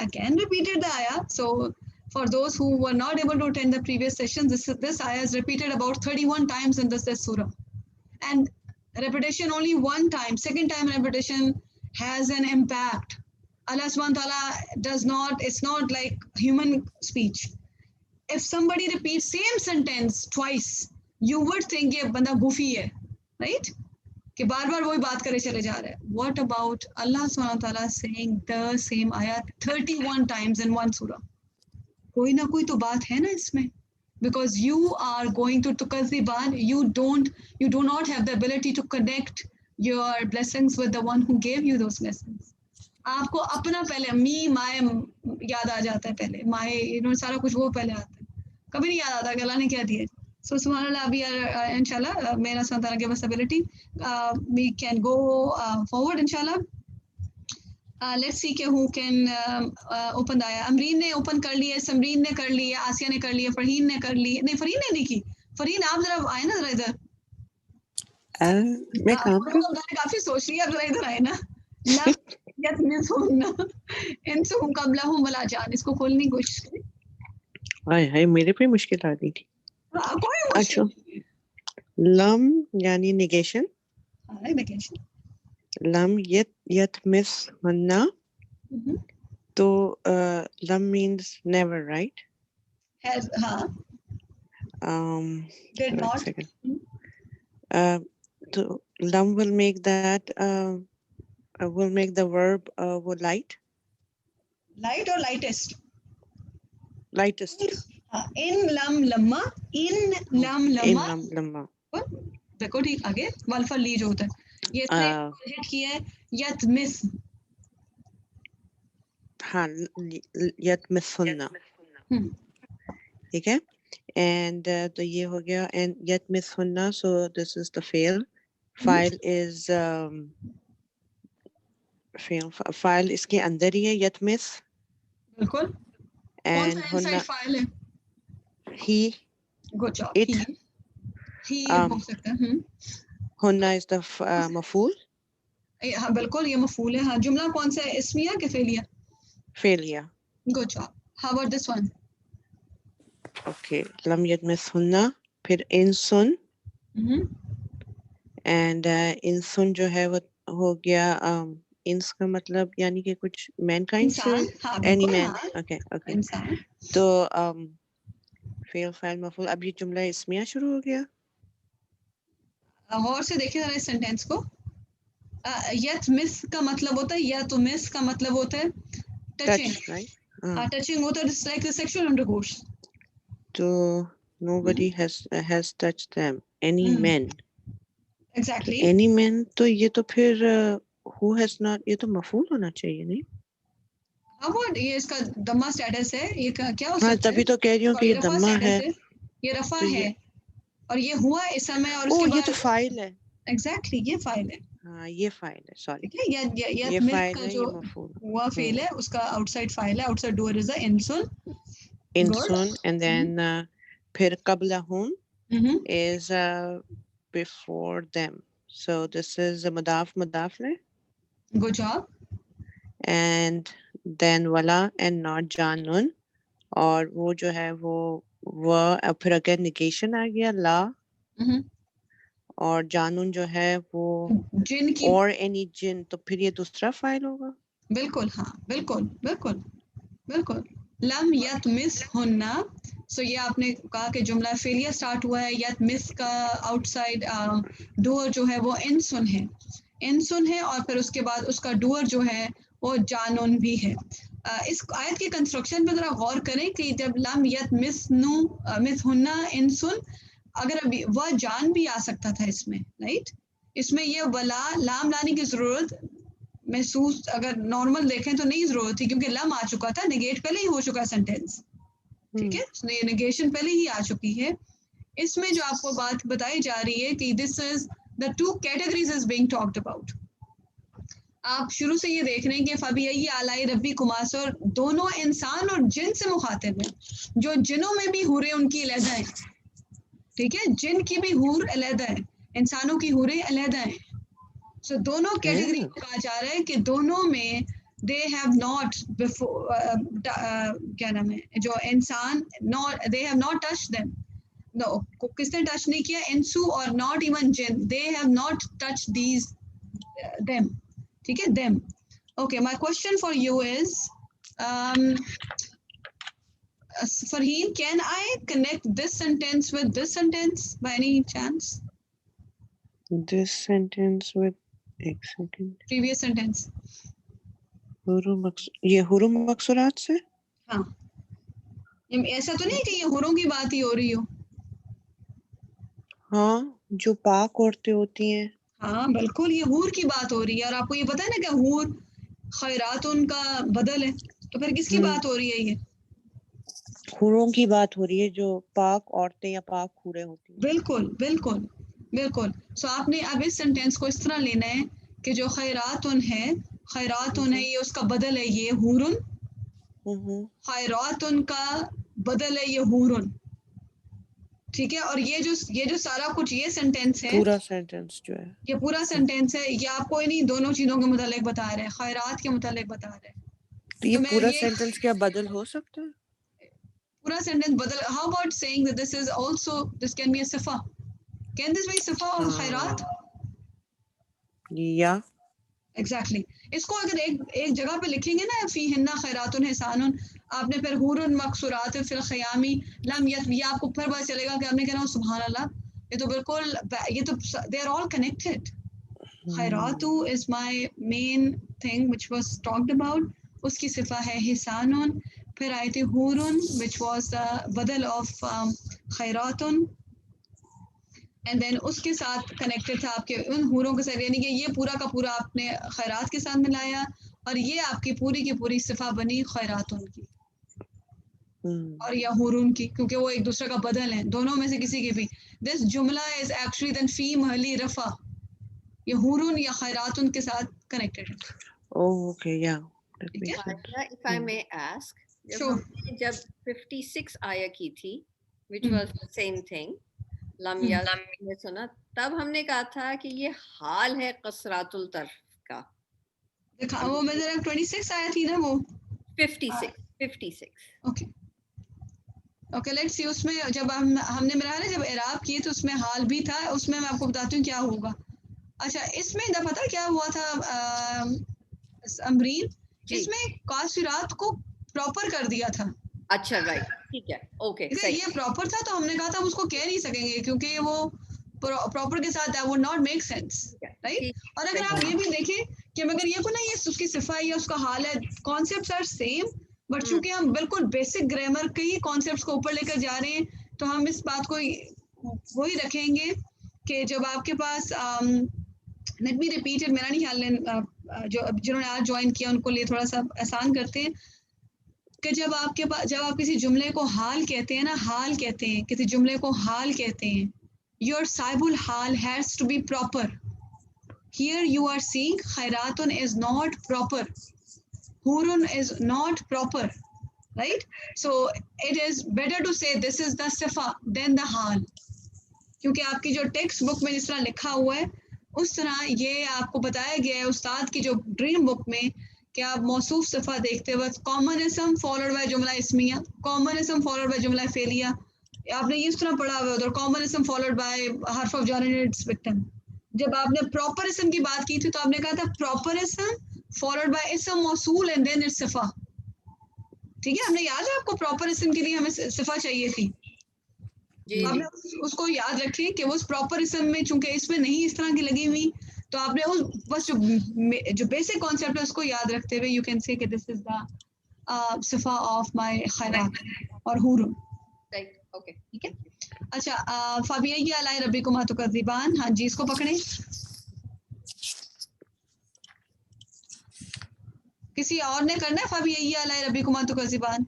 again repeated the ayah. So for those who were not able to attend the previous sessions, this ayah is repeated about 31 times in this surah. And repetition only one time, second time repetition has an impact. Allah subhanahu wa ta'ala does not, it's not like human speech. If somebody repeats same sentence twice, you would think ye banda goofy hai, right? کہ بار بار وہی بات کرے چلے جا رہے ہیں. What about Allah subhanahu wa ta'ala saying the same ayah 31 times in one surah? کوئی نہ کوئی تو بات ہے نا اس میں. Because you are going to tukazziban, you do not have the ability to connect your blessings with the one who gave you those blessings. آپ کو اپنا پہلے می مائے یاد آ جاتا ہے, پہلے مائے سارا کچھ وہ پہلے آتا ہے, کبھی نہیں یاد آتا کہ اللہ نے کیا دیا. So subhanallah, we are inshallah, may Allah subhanahu wa ta'ala give us ability, we can go forward inshallah. Let's see who can open the ayah. Amreen نے open کر لی ہے, سمرین نے کر لی ہے, آسیہ نے کر لی ہے, فرحین نے کر لی ہے. نہیں, فرحین نے نہیں کی. فرحین آپ ذرا آئے نا, ذرا ادھر. میں کام کر کافی سوچ رہی ہے, آپ ذرا ادھر آئے نا. انسهم قبلهم ولا جان, اس کو کھولنے کی کوشش کریں. ہائے میرے پہ مشکل آ گئی تھی. اچھا, لم یعنی نیگیشن, لم یت مس ہننا, تو لم مینس نیور, رائٹ؟ تو لم will make that will make the verb light or lightest. In lam lamma, in lam lamma. دیکھو ٹھیک آگے والفا لی جو ہوتا ہے, یہ ہٹ کیا ہے یت مس. ہاں, یت مس ہننا, ٹھیک ہے. اینڈ تو یہ ہو گیا, اینڈ یت مس ہننا, سو دس is the file is file اس کے اندر ہی ہے, یت مس. بالکل. اینڈ ہننا فائل ہے, ہی, گڈ جاب, ہی ہو سکتا ہے. ہننا از دا مفعول. ہاں بالکل, یہ مفعول ہے. ہاں, جملہ کون سا ہے, اسمیہ کہ فعلیہ؟ فعلیہ. Good job. How about this one? Okay, لم یتمس ہننا, پھر انسن, اینڈ انسن جو ہے وہ ہو گیا, انس کا مطلب یعنی کہ کچھ مین کائنڈ سے, اینی مین. اوکے اوکے, تو فعل فاعل مفعول. اب یہ جملہ اسمیہ شروع ہو گیا. غور سے دیکھیں ذرا اس سینٹینس کو. یت مس کا مطلب ہوتا ہے, یا تو مس کا مطلب ہوتا ہے ٹچنگ, ٹچنگ ہوتا ہے, جس لائک سیکشول انٹرکورس. تو nobody has touched them, any men. Exactly. Any men, تو یہ تو پھر who has not, یہ تو مفعول ہونا چاہیے نہیں؟ اب یہ اس کا دمہ سٹیٹس ہے, یہ کیا ہو سکتا ہے؟ ہاں تبھی تو کہہ رہی ہوں کہ یہ دمہ ہے, یہ رفع ہے, اور یہ ہوا اسم ہے, اور اس کے بعد یہ تو فاعل ہے. ایگزیکٹلی, یہ فاعل ہے. ہاں یہ فاعل ہے, سوری. یہ فاعل ہے, جو ہوا فعل ہے اس کا آؤٹ سائڈ فاعل ہے. آؤٹ سائڈ ڈور از انسن, انسن, اینڈ دین پھر قبلہم is before them, so this is مضاف لے. Good job. And then wala and not janun اور وہ جو ہے وہ پھر اگر نیگیشن آ گیا لا، اور جانون جو ہے وہ جن کی اور اینی جن، تو پھر یہ دوسرا فائل ہوگا. بالکل ہاں بالکل بالکل بالکل. لم یتمس ہننا، سو یہ آپ نے کہا کہ جملہ فعلیہ سٹارٹ ہوا ہے. یتمس کا آؤٹ سائڈ ڈوئر جو ہے وہ انسن ہے، انسن ہے، اور پھر اس کے بعد اس کا ڈوئر جو ہے وہ جانون بھی ہے. اس آیت کی کنسٹرکشن پہ ذرا غور کریں کہ جب لم یتمس نو مس ہننا انسن، اگر ابھی وہ جان بھی آ سکتا تھا اس میں، رائٹ. اس میں یہ ولا لام لانے کی ضرورت محسوس اگر نارمل دیکھیں تو نہیں ضرورت تھی، کیونکہ لم آ چکا تھا، نیگیٹ پہلے ہی ہو چکا سینٹینس، ٹھیک ہے، نیگیشن پہلے ہی آ چکی ہے. اس میں جو آپ کو بات بتائی جا رہی ہے کہ this is the two categories is being talked about. آپ شروع سے یہ دیکھ رہے ہیں کہ فبی آلائی ربی کماس، اور دونوں انسان اور جن سے مخاطب ہیں. جو جنوں میں بھی حوریں ان کی علیحدہ ہیں، ٹھیک ہے، جن کی بھی حور علیحدہ ہے، انسانوں کی حوریں علیحدہ ہیں. سو دونوں کیٹیگری کو کہا جا رہا ہے کہ دونوں میں دے ہیو ناٹ کیا نام ہے جو انسان، they have not touch them. No, کس نے ٹچ نہیں کیا؟ انسو اور ناٹ ایون جن، دے have not touch these them, ٹھیک ہے، them. Okay, my question for you is Farheen, can I connect this sentence with this sentence by any chance? This sentence with ایک second, Previous sentence. یہ حروم مقصورات سے؟ ہاں، ایسا تو نہیں کہ یہ حوروں کی بات ہی ہو رہی ہو. ہاں، جو پاک عورتیں ہوتی ہیں. ہاں بالکل، یہ حور کی بات ہو رہی ہے، اور آپ کو یہ پتا ہے نا کہ حور خیرات ان کا بدل ہے، تو پھر کس کی بات ہو رہی ہے؟ یہ حوروں کی بات ہو رہی ہے جو پاک عورتیں یا پاک حوریں ہوتی ہیں. بالکل بالکل بالکل. سو آپ نے اب اس سینٹینس کو اس طرح لینا ہے کہ جو خیراتن ہے، خیراتن ہے، یہ اس کا بدل ہے یہ حورن، خیراتن کا بدل ہے یہ حورن، ٹھیک ہے. اور یہ جو سارا کچھ یہ سینٹینس ہے، پورا سینٹینس جو ہے، یہ پورا سینٹینس ہے، یہ آپ کو نہیں دونوں چیزوں کے متعلق بتا رہے ہیں، خیرات کے متعلق بتا رہے ہیں. تو یہ پورا سینٹینس کیا بدل ہو سکتا ہے؟ پورا سینٹینس بدل. How about saying that this is also, this can be a صفہ؟ Can this be صفہ of خیرات؟ یا ایگزیکٹلی. اس کو اگر ایک جگہ پہ لکھیں گے نا، فی ہن خیرات حسان، آپ نے پھر حور مقصورات فی الخیام لم یت، یہ آپ کو پھر پتہ چلے گا کہ آپ نے کہنا سبحان اللہ، یہ تو بالکل، یہ تو they are all connected. خیرات is my main thing which was talked about. اس کی صفہ ہے حسان. پھر آئی تھی حورن which was the بدل of خیراتن، اینڈ دین اس کے ساتھ کنیکٹڈ تھا آپ کے ان حوروں کے ساتھ، یعنی کہ یہ پورا کا پورا آپ نے خیرات کے ساتھ ملایا، اور یہ آپ کی پوری صفہ بنی خیراتن کی اور یا حورن کی، کیونکہ وہ ایک دوسرے کا بدل ہیں، دونوں میں سے کسی کی بھی. دس جملہ از ایکچولی دین فی محلی رفع، یہ حورن یا خیراتن کے ساتھ کنیکٹڈ ہے. اوکے، یا if I may ask, جب 56 آیا کی تھی which was the same thing، لم یا نے سنا، تب ہم نے کہا تھا کہ یہ حال ہے قصرات الطرف کا. وہ میں ذرا 26 آیا تھی نا، وہ 56. Okay let's see. اس میں جب ہم نے میرا جب اعراب کیے تو اس میں حال بھی تھا، اس میں آپ کو بتاتی ہوں کیا ہوگا. اچھا، اس میں پتہ کیا ہوا تھا امرین؟ اس میں قاصرات کو پراپر کر دیا تھا. اچھا رائٹ، ٹھیک ہے، اوکے. یہ پراپر تھا تو ہم نے کہا تھا ہم اس کو کہہ نہیں سکیں گے کیونکہ وہ پراپر کے ساتھ that would not make sense، right. اور اگر آپ یہ بھی دیکھیں کہ مگر یہ کو نا، یہ اس کی صفائی یا اس کا حال ہے، کانسیپٹس آر سیم، بٹ چونکہ ہم بالکل بیسک گرامر کے ہی کانسیپٹس کو اوپر لے کر جا رہے ہیں، تو ہم اس بات کو وہی رکھیں گے کہ جب آپ کے پاس لیٹ می ریپیٹ اٹ، میرا نہیں خیال جو جنہوں نے آج جوائن کیا ان کو لیے تھوڑا سا آسان کرتے ہیں کہ جب آپ کے پاس، جب آپ کسی جملے کو حال کہتے ہیں نا، حال کہتے ہیں کسی جملے کو، حال کہتے ہیں، your صاحب الحال has to be proper. Here you are seeing khairatun is not proper, hurun is not proper, right? So it is better to say this is the sifa than the hal. کیونکہ آپ کی جو text book میں جس طرح لکھا ہوا ہے اس طرح یہ آپ کو بتایا گیا ہے استاد کی جو ڈریم بک میں کہ آپ موصوف صفہ دیکھتے وقت کامن اسم فالوڈ بائی جملہ اسمیہ، کامن اسم فالوڈ بائی جملہ فعلیہ، آپ نے اس طرح پڑھا ہوا ہے، ادھر کامن اسم فالوڈ بائی حرف آف جر اینڈ اٹس وکٹم. جب آپ نے پراپر اسم کی بات کی تھی تو آپ نے کہا تھا پراپر اسم فالوڈ بائی اسم موصول اینڈ دین اٹس صفہ. ٹھیک ہے، ہم نے یاد ہے آپ کو پراپر اسم کے لیے ہمیں صفہ چاہیے تھی. آپ نے اس کو یاد رکھیں کہ وہ پراپر اسم میں چونکہ اس میں نہیں اس طرح کی لگی ہوئی، تو آپ نے اس بس جو بیسک کانسیپٹ ہے اس کو یاد رکھتے ہوئے یو کین سے کہ this is the صفہ of my خیرات اور حور. اوکے ٹھیک ہے. اچھا فابیئی علی ربکما تکذبان، ہاں جی اس کو پکڑیں. کسی اور نے کرنا ہے فابیئی علی ربکما تکذبان؟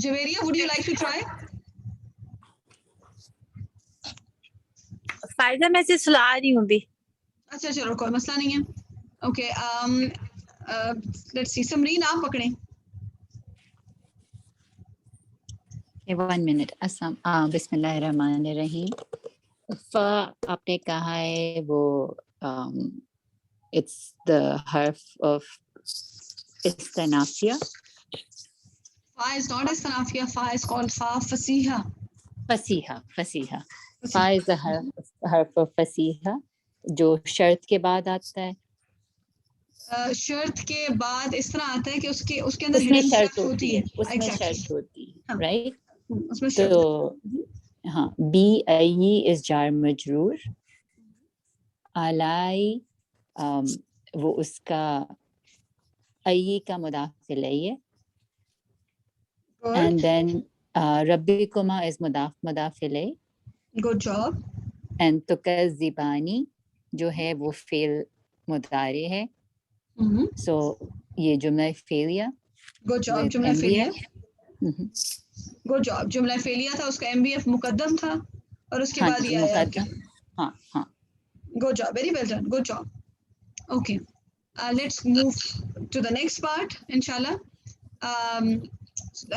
Javeria would you like to try؟ فائدہ میں سے سلا رہی ہوں بھی. اچھا چلو کوئی مسئلہ نہیں ہے. اوکے لیٹس سی سمرین آپ پکڑیں. 1 منٹ. بسم اللہ الرحمن الرحیم. آپ نے کہا ہے وہ it's the harf of استنافیہ. Fa is not استنافیہ، fa is called fa فصیحہ. فصیحہ. Fa is the harf of فصیحہ جو شرط کے بعد آتا ہے. شرط کے بعد اس طرح آتا ہے کہ اس کے اندر اس میں hidden شرط شرط ہوتی ہے، اس میں Exactly. شرط ہوتی ہے، ہاں. رائٹ. اس میں شرط تو ہاں بی ای از جار مجرور، علی وہ اس کا ای کا مضاف الیہ، اینڈ دین ربکما از مضاف الیہ. Good job. اینڈ تکذبانی جو ہے وہ فعل مضارع ہے. سو یہ جملہ فعلیہ. Good job. جملہ فعلیہ. Good job. جملہ فعلیہ تھا، اس کا ایم بی ایف مقدم تھا اور اس کے بعد یہ آیا. ہاں ہاں. Good job. Very well done. Good job. Okay. Let's move to the next part, inshallah.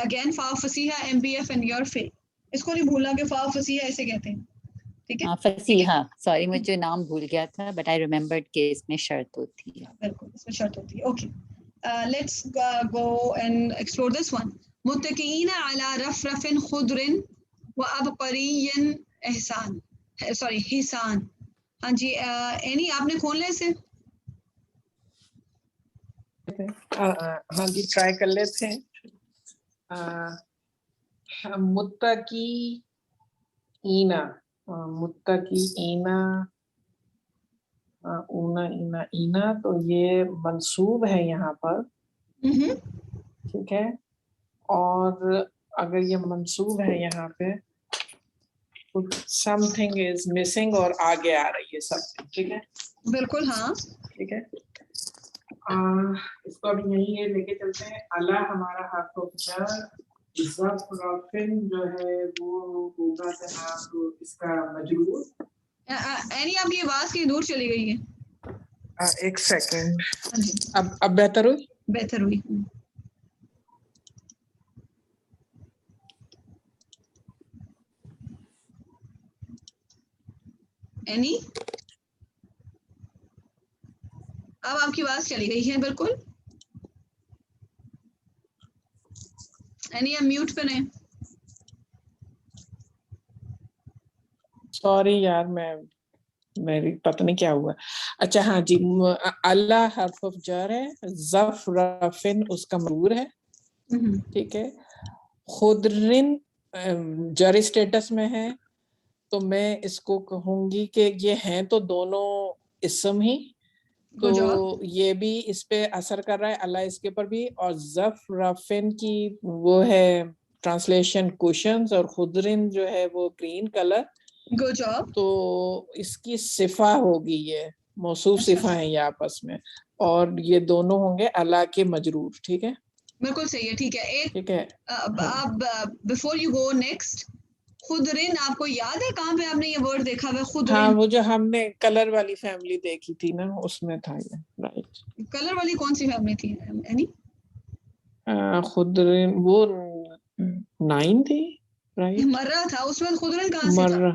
Again, fa fasiha, MBF and your fa. اس کو نہیں بھولنا کہ فا فصیحہ ایسے کہتے ہیں. ٹھیک ہے. فصیحہ، سوری مجھے نام بھول گیا تھا، بٹ آئی ریممبرڈ کہ اس میں شرط ہوتی ہے. بالکل اس میں شرط ہوتی ہے. Okay. Let's go and explore this one. متکئین علی رفرف خضر وعبقری احسان. Sorry, حسان. ہاں جی اینی آپ نے کھول لے اسے. ہاں جی ٹرائی کر لیتے ہیں. متقی اینا، متقی اینا، اونا اینا اینا، تو یہ منصوب ہے یہاں پر. ٹھیک ہے. اور اگر یہ منصوب ہے یہاں پہ سم تھنگ از مسنگ اور آگے آ رہی ہے سب. ٹھیک ہے. بالکل ہاں. ٹھیک ہے. اس کو ابھی یہی ہے لے کے چلتے ہیں. اللہ ہمارا حرف جر، ظرفن جو ہے وہ ہوگا جناب اس کا مجرور. اینی آپ کی آواز کہیں دور چلی گئی ہے. ایک سیکنڈ. اب بہتر ہوئی؟ بہتر ہوئی. اینی اب آپ کی آواز چلی گئی ہے بالکل. اینی آپ میوٹ پہ نہیں. سوری یار میری پتہ نہیں کیا ہوا. اچھا ہاں جی. اللہ حرف آف جر ہے، ظرفن اس کا مجرور ہے. ٹھیک ہے. خضرن جر اسٹیٹس میں ہے، تو میں اس کو کہوں گی کہ یہ ہیں تو دونوں اسم ہی، تو یہ بھی اس پہ اثر کر رہا ہے اللہ اس کے اوپر بھی. اور ظفرفن کی وہ ہے ٹرانسلیشن کوشنز، اور خضرن جو ہے وہ گرین کلر. Good job. تو اس کی صفہ ہوگی، یہ موصوف صفہ ہیں یہ آپس میں، اور یہ دونوں ہوں گے اللہ کے مجرور. ٹھیک ہے. بالکل صحیح ہے. ٹھیک ہے. ایک ٹھیک ہے. اب بفور یو گو نیکسٹ، خضرن آپ کو یاد ہے کہاں پہ آپ نے یہ ورڈ دیکھا ہوا ہے؟ خضرن. ہاں وہ جو ہم نے کلر والی فیملی دیکھی تھی نا اس میں تھا یہ. رائٹ. کلر والی کون سی فیملی تھی اینی؟ خضرن وہ 9 تھی. رائٹ. مرہ تھا اس میں. خضرن کہاں سے تھا؟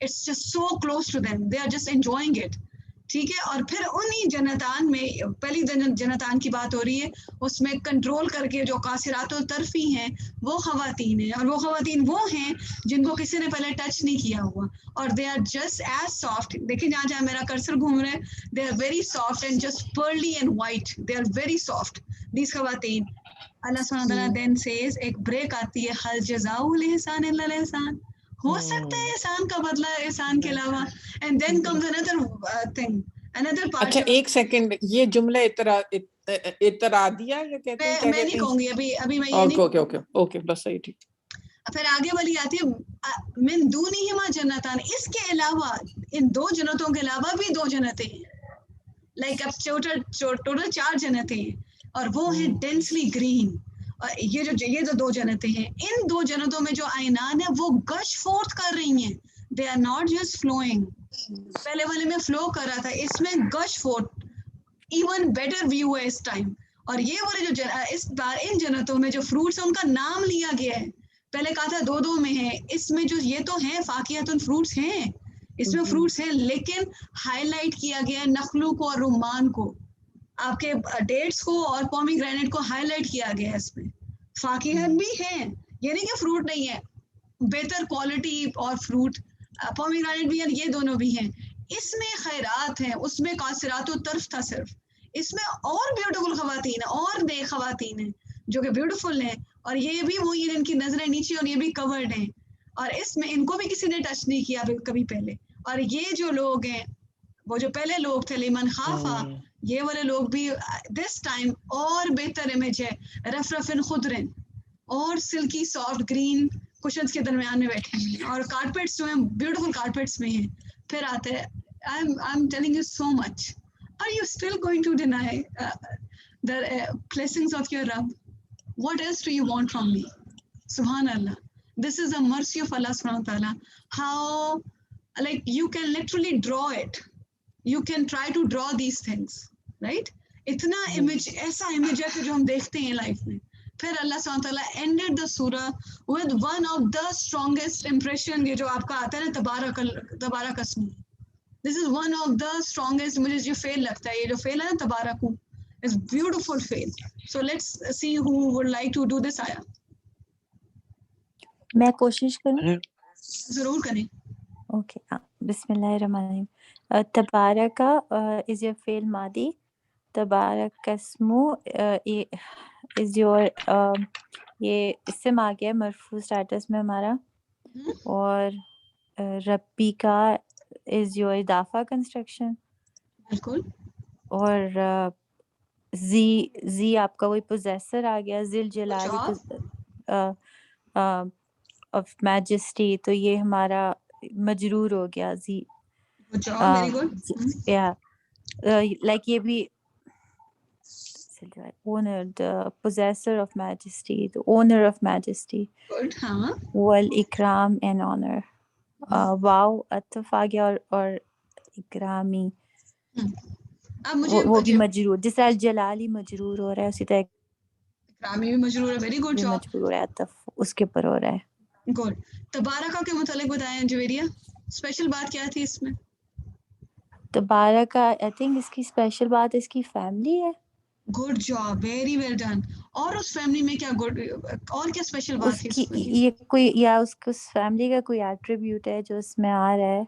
it's just so close to them, they are just enjoying it, ٹھیک ہے. اور پھر انہی جنتان میں پہلی جنتان کی بات ہو رہی ہے, اس میں کنٹرول کر کے جو قاصرات الطرفی ہیں وہ خواتین ہیں, اور وہ خواتین وہ ہیں جن کو کسی نے پہلے ٹچ نہیں کیا ہوا, اور they are just as soft. دیکھیں جہاں جہاں میرا کرسر گھوم رہا ہے, they are very soft and just pearly and white, they are very soft these خواتین. اللہ سبحانہ تعالیٰ دین سیز, ایک بریک آتی ہے, حل جزاء الاحسان الا الاحسان, ہو سکتا ہے احسان کا بدلہ احسان کے علاوہ. And then comes another thing, another part. اچھا ایک سیکنڈ, یہ جملہ اعتراضیہ یا کہتے ہیں, میں نہیں کہوں گی ابھی میں یہ نہیں. اوکے اوکے بس صحیح, ٹھیک. پھر آگے والی آتی ہے من دونہما جنتان, اس کے علاوہ ان دو جنتوں کے علاوہ بھی دو جنتیں ہیں, لائک اب ٹوٹل 4 جنتیں ہیں, اور وہ ہیں ڈینسلی گرین. یہ جو 2 جنتیں ہیں, ان 2 جنتوں میں جو آئینان ہیں وہ گش فورتھ کر رہی ہیں, they are not just flowing. پہلے والے میں فلو کر رہا تھا, اس میں gush forth, even better view ہے اس ٹائم. اور یہ والے جو اس بار ان جنتوں میں جو فروٹس ہیں ان کا نام لیا گیا ہے. پہلے کہا تھا 2 میں ہے, اس میں جو یہ تو ہیں فاکہۃ فروٹس ہیں, اس میں فروٹس ہیں, لیکن ہائی لائٹ کیا گیا ہے نخلوں کو اور رمان کو, آپ کے ڈیٹس کو اور پومی گرینیٹ کو ہائی لائٹ کیا گیا ہے. اس میں فاکہت بھی ہیں, یہ نہیں کہ فروٹ نہیں ہے, بہتر کوالٹی اور فروٹ پومی گرینیٹ بھی ہیں, یہ دونوں بھی ہیں. اس میں خیرات ہیں, اس میں قاصرات الطرف تھا صرف, اس میں اور بیوٹیفل خواتین ہیں, اور نیک خواتین ہیں جو کہ بیوٹیفل ہیں, اور یہ بھی وہی ہیں جن کی نظریں نیچے اور یہ بھی کورڈ ہیں, اور اس میں ان کو بھی کسی نے ٹچ نہیں کیا کبھی پہلے. اور یہ جو لوگ ہیں وہ جو پہلے لوگ تھے لمن خافا, یہ والے لوگ بھی دس ٹائم اور بہتر امیج ہے, رفرفن خضرن, اور سلکی سافٹ گرین کشنز کے درمیان میں بیٹھے ہیں, اور کارپیٹس جو ہیں بیوٹیفل کارپیٹس میں ہیں. پھر آتے ہیں I'm telling you so much. Are you still going to deny the blessings of your Rabb? What else do you want from me? Subhanallah. This is a mercy of Allah subhanahu wa ta'ala. How, like, you can literally draw it. You can try to draw these things, right? اتنا image, ایسا image ہے کہ جو ہم دیکھتے ہیں life میں. پھر اللہ سبحانہ تعالیٰ ended the surah with one of the strongest impression, یہ جو آپ کا آتا ہے نا تبارک اسمہ. This is one of the strongest, مجھے جو فعل لگتا ہے, یہ جو فعل ہے نا تبارک, is beautiful فعل. So let's see who would like to do this ayah. میں کوشش کروں, ضرور کریں. اوکے, بسم اللہ الرحمن الرحیم. تبارکا is your فعل ماضی, تبارک اسمو is your یہ اسم آ گیا مرفوع اسٹیٹس میں ہمارا, اور ربی کا is your اضافہ کنسٹرکشن, بالکل, اور زی آپ کا وہی پوزیسر آ گیا, ذل جلالی of majesty, تو یہ ہمارا مجرور ہو گیا زی. لائک یہ بھی owner, the possessor of majesty, the owner of majesty, wal-ikram and honor. واو عطف آ گیا, اور اکرامی وہ بھی مجرور, جس طرح جلالی مجرور ہو رہا ہے اسی طرح اکرامی بھی مجرور ہے. ویری گڈ جاب, مجرور ہو رہا ہے, عطف اس کے اوپر ہو رہا ہے. گڈ. تبارکہ کے متعلق بتائیں جویریہ, اسپیشل بات کیا تھی اس میں؟ تبارکہ آئی تھنک اس کی اسپیشل بات اس کی فیملی ہے. Good job, very well done. اور اس فیملی میں کیا گڈ, اور کیا اسپیشل بات ہے اس میں؟ یہ کوئی, یا اس فیملی کا کوئی ایٹریبیوٹ ہے جو اس میں آ رہا ہے.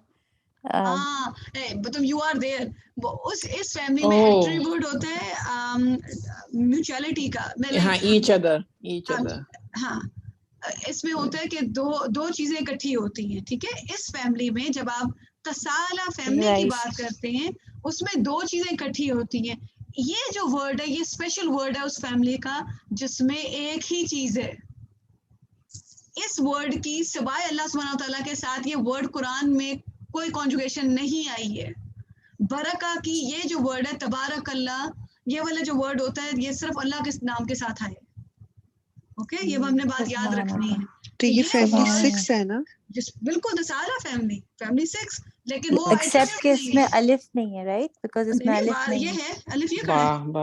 مطلب یو آر دیئر, اس فیملی میں ایٹریبیوٹ ہوتا ہے میوچوالٹی کا. ہاں, ایچ ادر. ہاں, اس میں ہوتا ہے کہ دو چیزیں اکٹھی ہوتی ہیں, ٹھیک ہے. اس فیملی میں جب آپ تسالہ فیملی کی بات کرتے ہیں, اس میں 2 چیزیں اکٹھی ہوتی ہیں. یہ جو ورڈ ہے یہ اسپیشل ورڈ ہے اس فیملی کا جس میں ایک ہی چیز ہے. اس ورڈ کی سوائے اللہ سبحانہ و تعالیٰ کے ساتھ یہ ورڈ قرآن میں کوئی کانجوگیشن نہیں آئی ہے. برکہ کی یہ جو ورڈ ہے تبارک اللہ, یہ والا جو ورڈ ہوتا ہے یہ صرف اللہ کے نام کے ساتھ آئے. اوکے, یہ ہم نے بات یاد رکھنی ہے. تو یہ فیملی 6 ہے نا؟ بالکل, سارا فیملی 6, لیکن وہ ایکسپٹ کہ اس میں الف نہیں ہے, رائٹ, بیکاز اس میں الف نہیں ہے. یہ ہے الف, یہ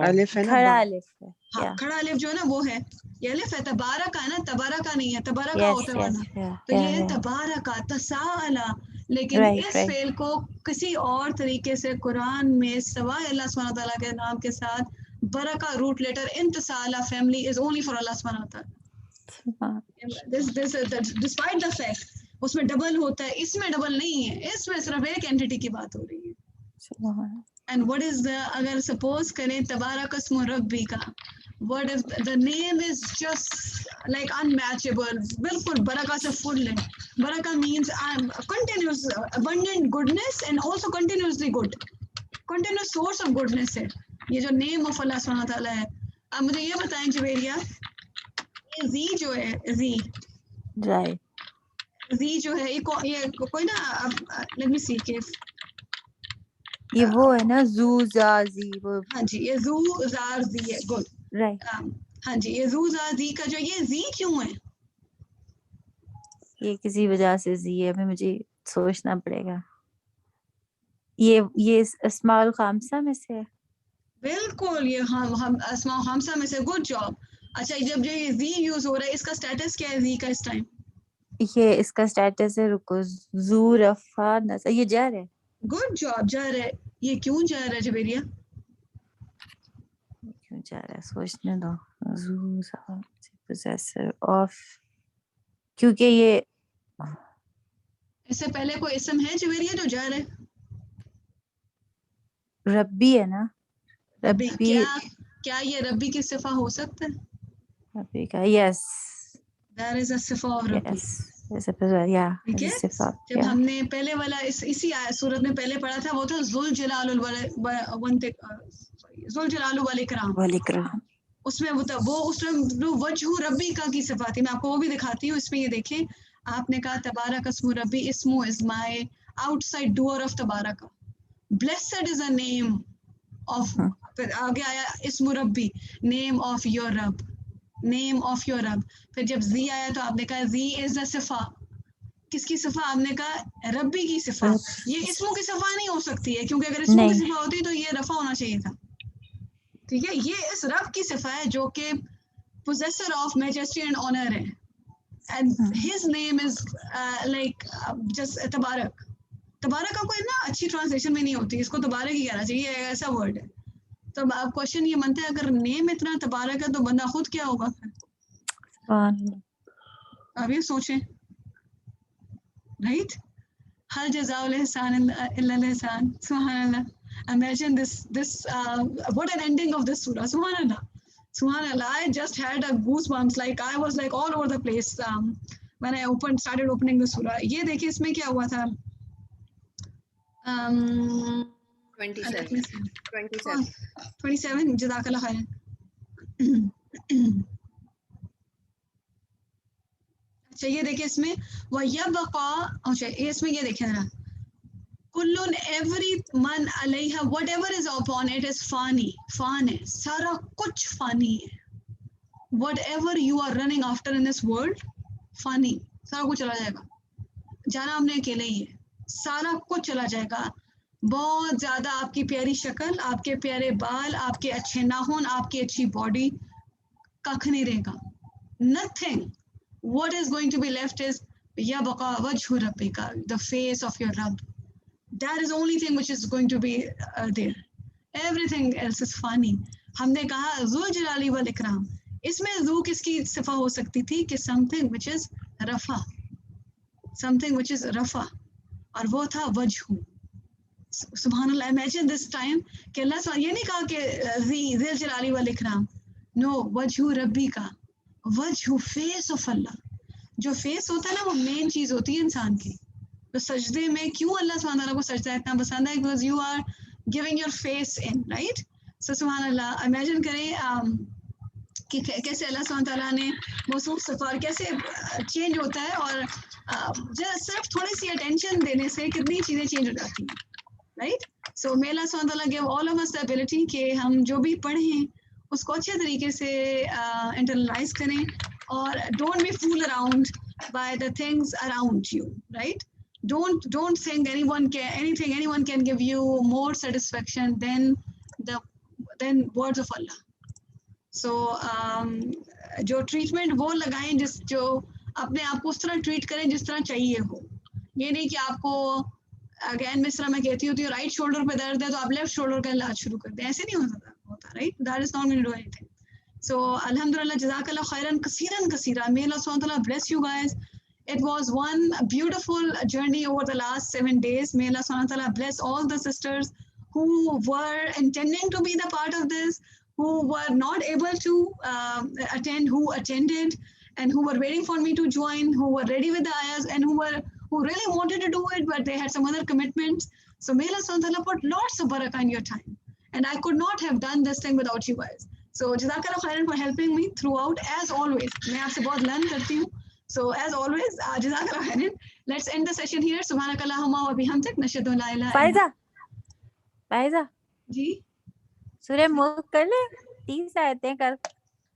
الف ہے نا, کھڑا الف ہے. ہاں, کھڑا الف جو ہے نا وہ ہے, یہ الف ہے. تبارکہ ہے نا, تبارکہ نہیں ہے, تبارکہ ہوتا ہے. تو یہ تبارکہ, تسالہ, لیکن اس فعل کو کسی اور طریقے سے قرآن میں سوائے اللہ سبحانہ تعالیٰ کے نام کے ساتھ برکہ روٹ لیٹر انتصال family is only for Allah سبحانہ تعالیٰ. ڈسپائٹ دا فیکٹ اس میں ڈبل ہوتا ہے, اس میں ڈبل نہیں ہے, اس میں صرف ایک اینٹی کی بات ہو رہی ہے. اینڈ وٹ از دا, اگر سپوز کریں تبارک اسم ربی کا, what if the name is just like unmatchable, بالکل برکہ سے full ہے. برکہ means continuous abundant goodness and also continuously good, continuous source of goodness ہے یہ جو name of اللہ سبحانہ تعالیٰ ہے. اب مجھے یہ بتائیں جویریہ, یہ زی جو ہے, زی جو ہے یہ کوئی نا, let me see کہ یہ وہ ہے نا زو زا زی, ہاں جی یہ زو زار زی ہے, گڈ رائٹ. ہاں جی یہ زو زار زی کا جو یہ زی کیوں ہے؟ یہ کسی وجہ سے زی ہے, ابھی مجھے سوچنا پڑے گا. یہ اسماء الخامسہ میں سے ہے. بالکل یہ ہم اسماء الخامسہ میں سے, گڈ جاب. اچھا جب یہ زی یوز ہو رہا ہے اس کا سٹیٹس کیا ہے زی کا اس ٹائم؟ یہ اس کا سٹیٹس ہے, رکو, زو رفع نصب, یہ جر ہے. گڈ جاب, جر ہے. یہ کیوں جر ہے جبیریہ؟ کیوں جا رہا ہے سوچنے دو. زو پوزیسر آف, کیونکہ یہ اس سے پہلے کوئی اسم ہے جبیریہ جو جر ہے؟ ربی ہے نا, ربی. کیا یہ ربی کی صفہ ہو سکتا ہے؟ ربی کا, یس, there is a صفہ of ربی. ٹھیک ہے, جب ہم نے پہلے والا اسی سورت میں پہلے پڑھا تھا وہ تھا ذوالجلال والاکرام. اس میں وہ اس میں وجہ ربی کا کی صفات تھی, میں آپ کو وہ بھی دکھاتی ہوں. اس میں یہ دیکھیں, آپ نے کہا تبارک اسم ربی, اسمو از مائی آؤٹ سائڈ ڈور آف تبارک, blessed is a name of, پھر آگے آیا اسم ربی, نیم آف یور رب, نیم آف یور رب. پھر جب زی آیا تو آپ نے کہا زی از اے صفہ, کس کی صفہ؟ آپ نے کہا ربی کی صفہ. یہ اسموں کی صفہ نہیں ہو سکتی ہے, کیونکہ اگر اسموں کی صفہ ہوتی تو یہ رفع ہونا چاہیے تھا. ٹھیک ہے, یہ اس رب کی صفہ ہے جو کہ possessor of majesty and honor ہے, and his name is like just تبارک. تبارک کا کوئی نا اچھی ٹرانسلیشن میں نہیں ہوتی, اس کو تبارک ہی کہنا چاہیے, ایسا ورڈ ہے. تو اب کوشچن یہ بنتا ہے اگر نیم اتنا تبارک ہے تو بندہ خود کیا ہوگا؟ اب یہ سوچیں, رائٹ, ہر جزاء الاحسان الا الاحسان. سبحان اللہ. Imagine this what an ending of this surah. Subhanallah, subhanallah. I just had a goosebumps, like I was like all over the place when I started opening the surah. یہ دیکھیں اس میں کیا ہوا تھا, 27 جزاک اللہ خیر. اچھا یہ دیکھیں اس میں وَيَبْقَى, اچھا اس میں یہ دیکھیں ذرا, کلن ایوری من علیہ whatever is upon it is فانی, فان ہے, سارا کچھ فانی ہے. Whatever you are running after in this world, فانی, سارا کچھ چلا جائے گا. جانا ہم نے اکیلے ہی ہے, سارا کچھ چلا جائے گا. بہت زیادہ آپ کی پیاری شکل, آپ کے پیارے بال, آپ کے اچھے ناخن, آپ کی اچھی باڈی, ککھ نہیں رہے گا. nothing. What is going to be left is yabqa wajhu rabbika, the face of your Rabb. That is the only thing which is going to be there. Everything else is funny. ہم نے کہا ذو جلالی والاکرام, اس میں ذو کس کی صفہ ہو سکتی تھی کہ something which is رفع, something which is رفع, اور وہ تھا وجہ. سبحان اللہ. imagine this time کہ اللہ یہ نہیں کہا کہ ذی جلالی والاکرام, no, وجہ ربی کا, وجہ فیس آف اللہ. جو فیس ہوتا ہے نا وہ مین چیز ہوتی ہے انسان کی. تو سجدے میں کیوں اللہ سبحانہ تعالیٰ کو سجدہ اتنا پسند ہے, because you are giving your face in, right? So سبحان اللہ. امیجن کریں کہ کیسے اللہ سبحانہ تعالیٰ نے موصوف صفات کیسے چینج ہوتا ہے, اور صرف تھوڑی سی اٹینشن دینے سے کتنی چیزیں چینج ہو جاتی ہیں, رائٹ. سو may اللہ سبحانہ تعالیٰ give all of us the ability کہ ہم جو بھی پڑھیں اس کو اچھے طریقے سے انٹرنلائز کریں, اور don't be fooled around by the things around you, right? Don't think anyone can give you more satisfaction than words of Allah. So جو ٹریٹمنٹ وہ لگائیں جو اپنے آپ کو اس طرح ٹریٹ کریں جس طرح چاہیے ہو. یہ نہیں کہ آپ کو اگین میں اس طرح میں کہتی ہوتی ہوں رائٹ شولڈر پہ درد ہے تو آپ لیفٹ شولڈر کا علاج شروع کر دیں, ایسے نہیں ہوتا right, that is not going to do anything. So alhamdulillah, jazakallah khairan kaseeran. May Allah subhanahu wa ta'ala bless you guys. It was one beautiful journey over the last 7 days. May Allah subhanahu wa ta'ala bless all the sisters who were intending to be the part of this, who were not able to attend, who attended, and who were waiting for me to join, who were ready with the ayahs, and who really wanted to do it, but they had some other commitments. So may Allah subhanahu wa ta'ala put lots of barakah in your time. And I could not have done this thing without you guys. So jazakallah khairan for helping me throughout, as always. میں آپ سے بہت learn کرتی ہوں. So as always, jazakallah khairan. Let's end the session here. Subhanakallahumma wa bihamdik, nashhadu an la ilaha illa anta. Faiza جی سورہ ملک کر لیں 30 آیتیں کر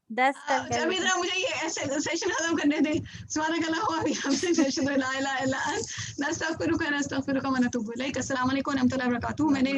10 کر ابھی ذرا مجھے یہ ایسے سیشن ختم کرنے دیں. سبحانکاللہم و بحمدک نشہد ان لا الہ الا انت نستغفرک ونتوب الیک. السلام علیکم و رحمۃ اللہ وبرکاتہ. میں نے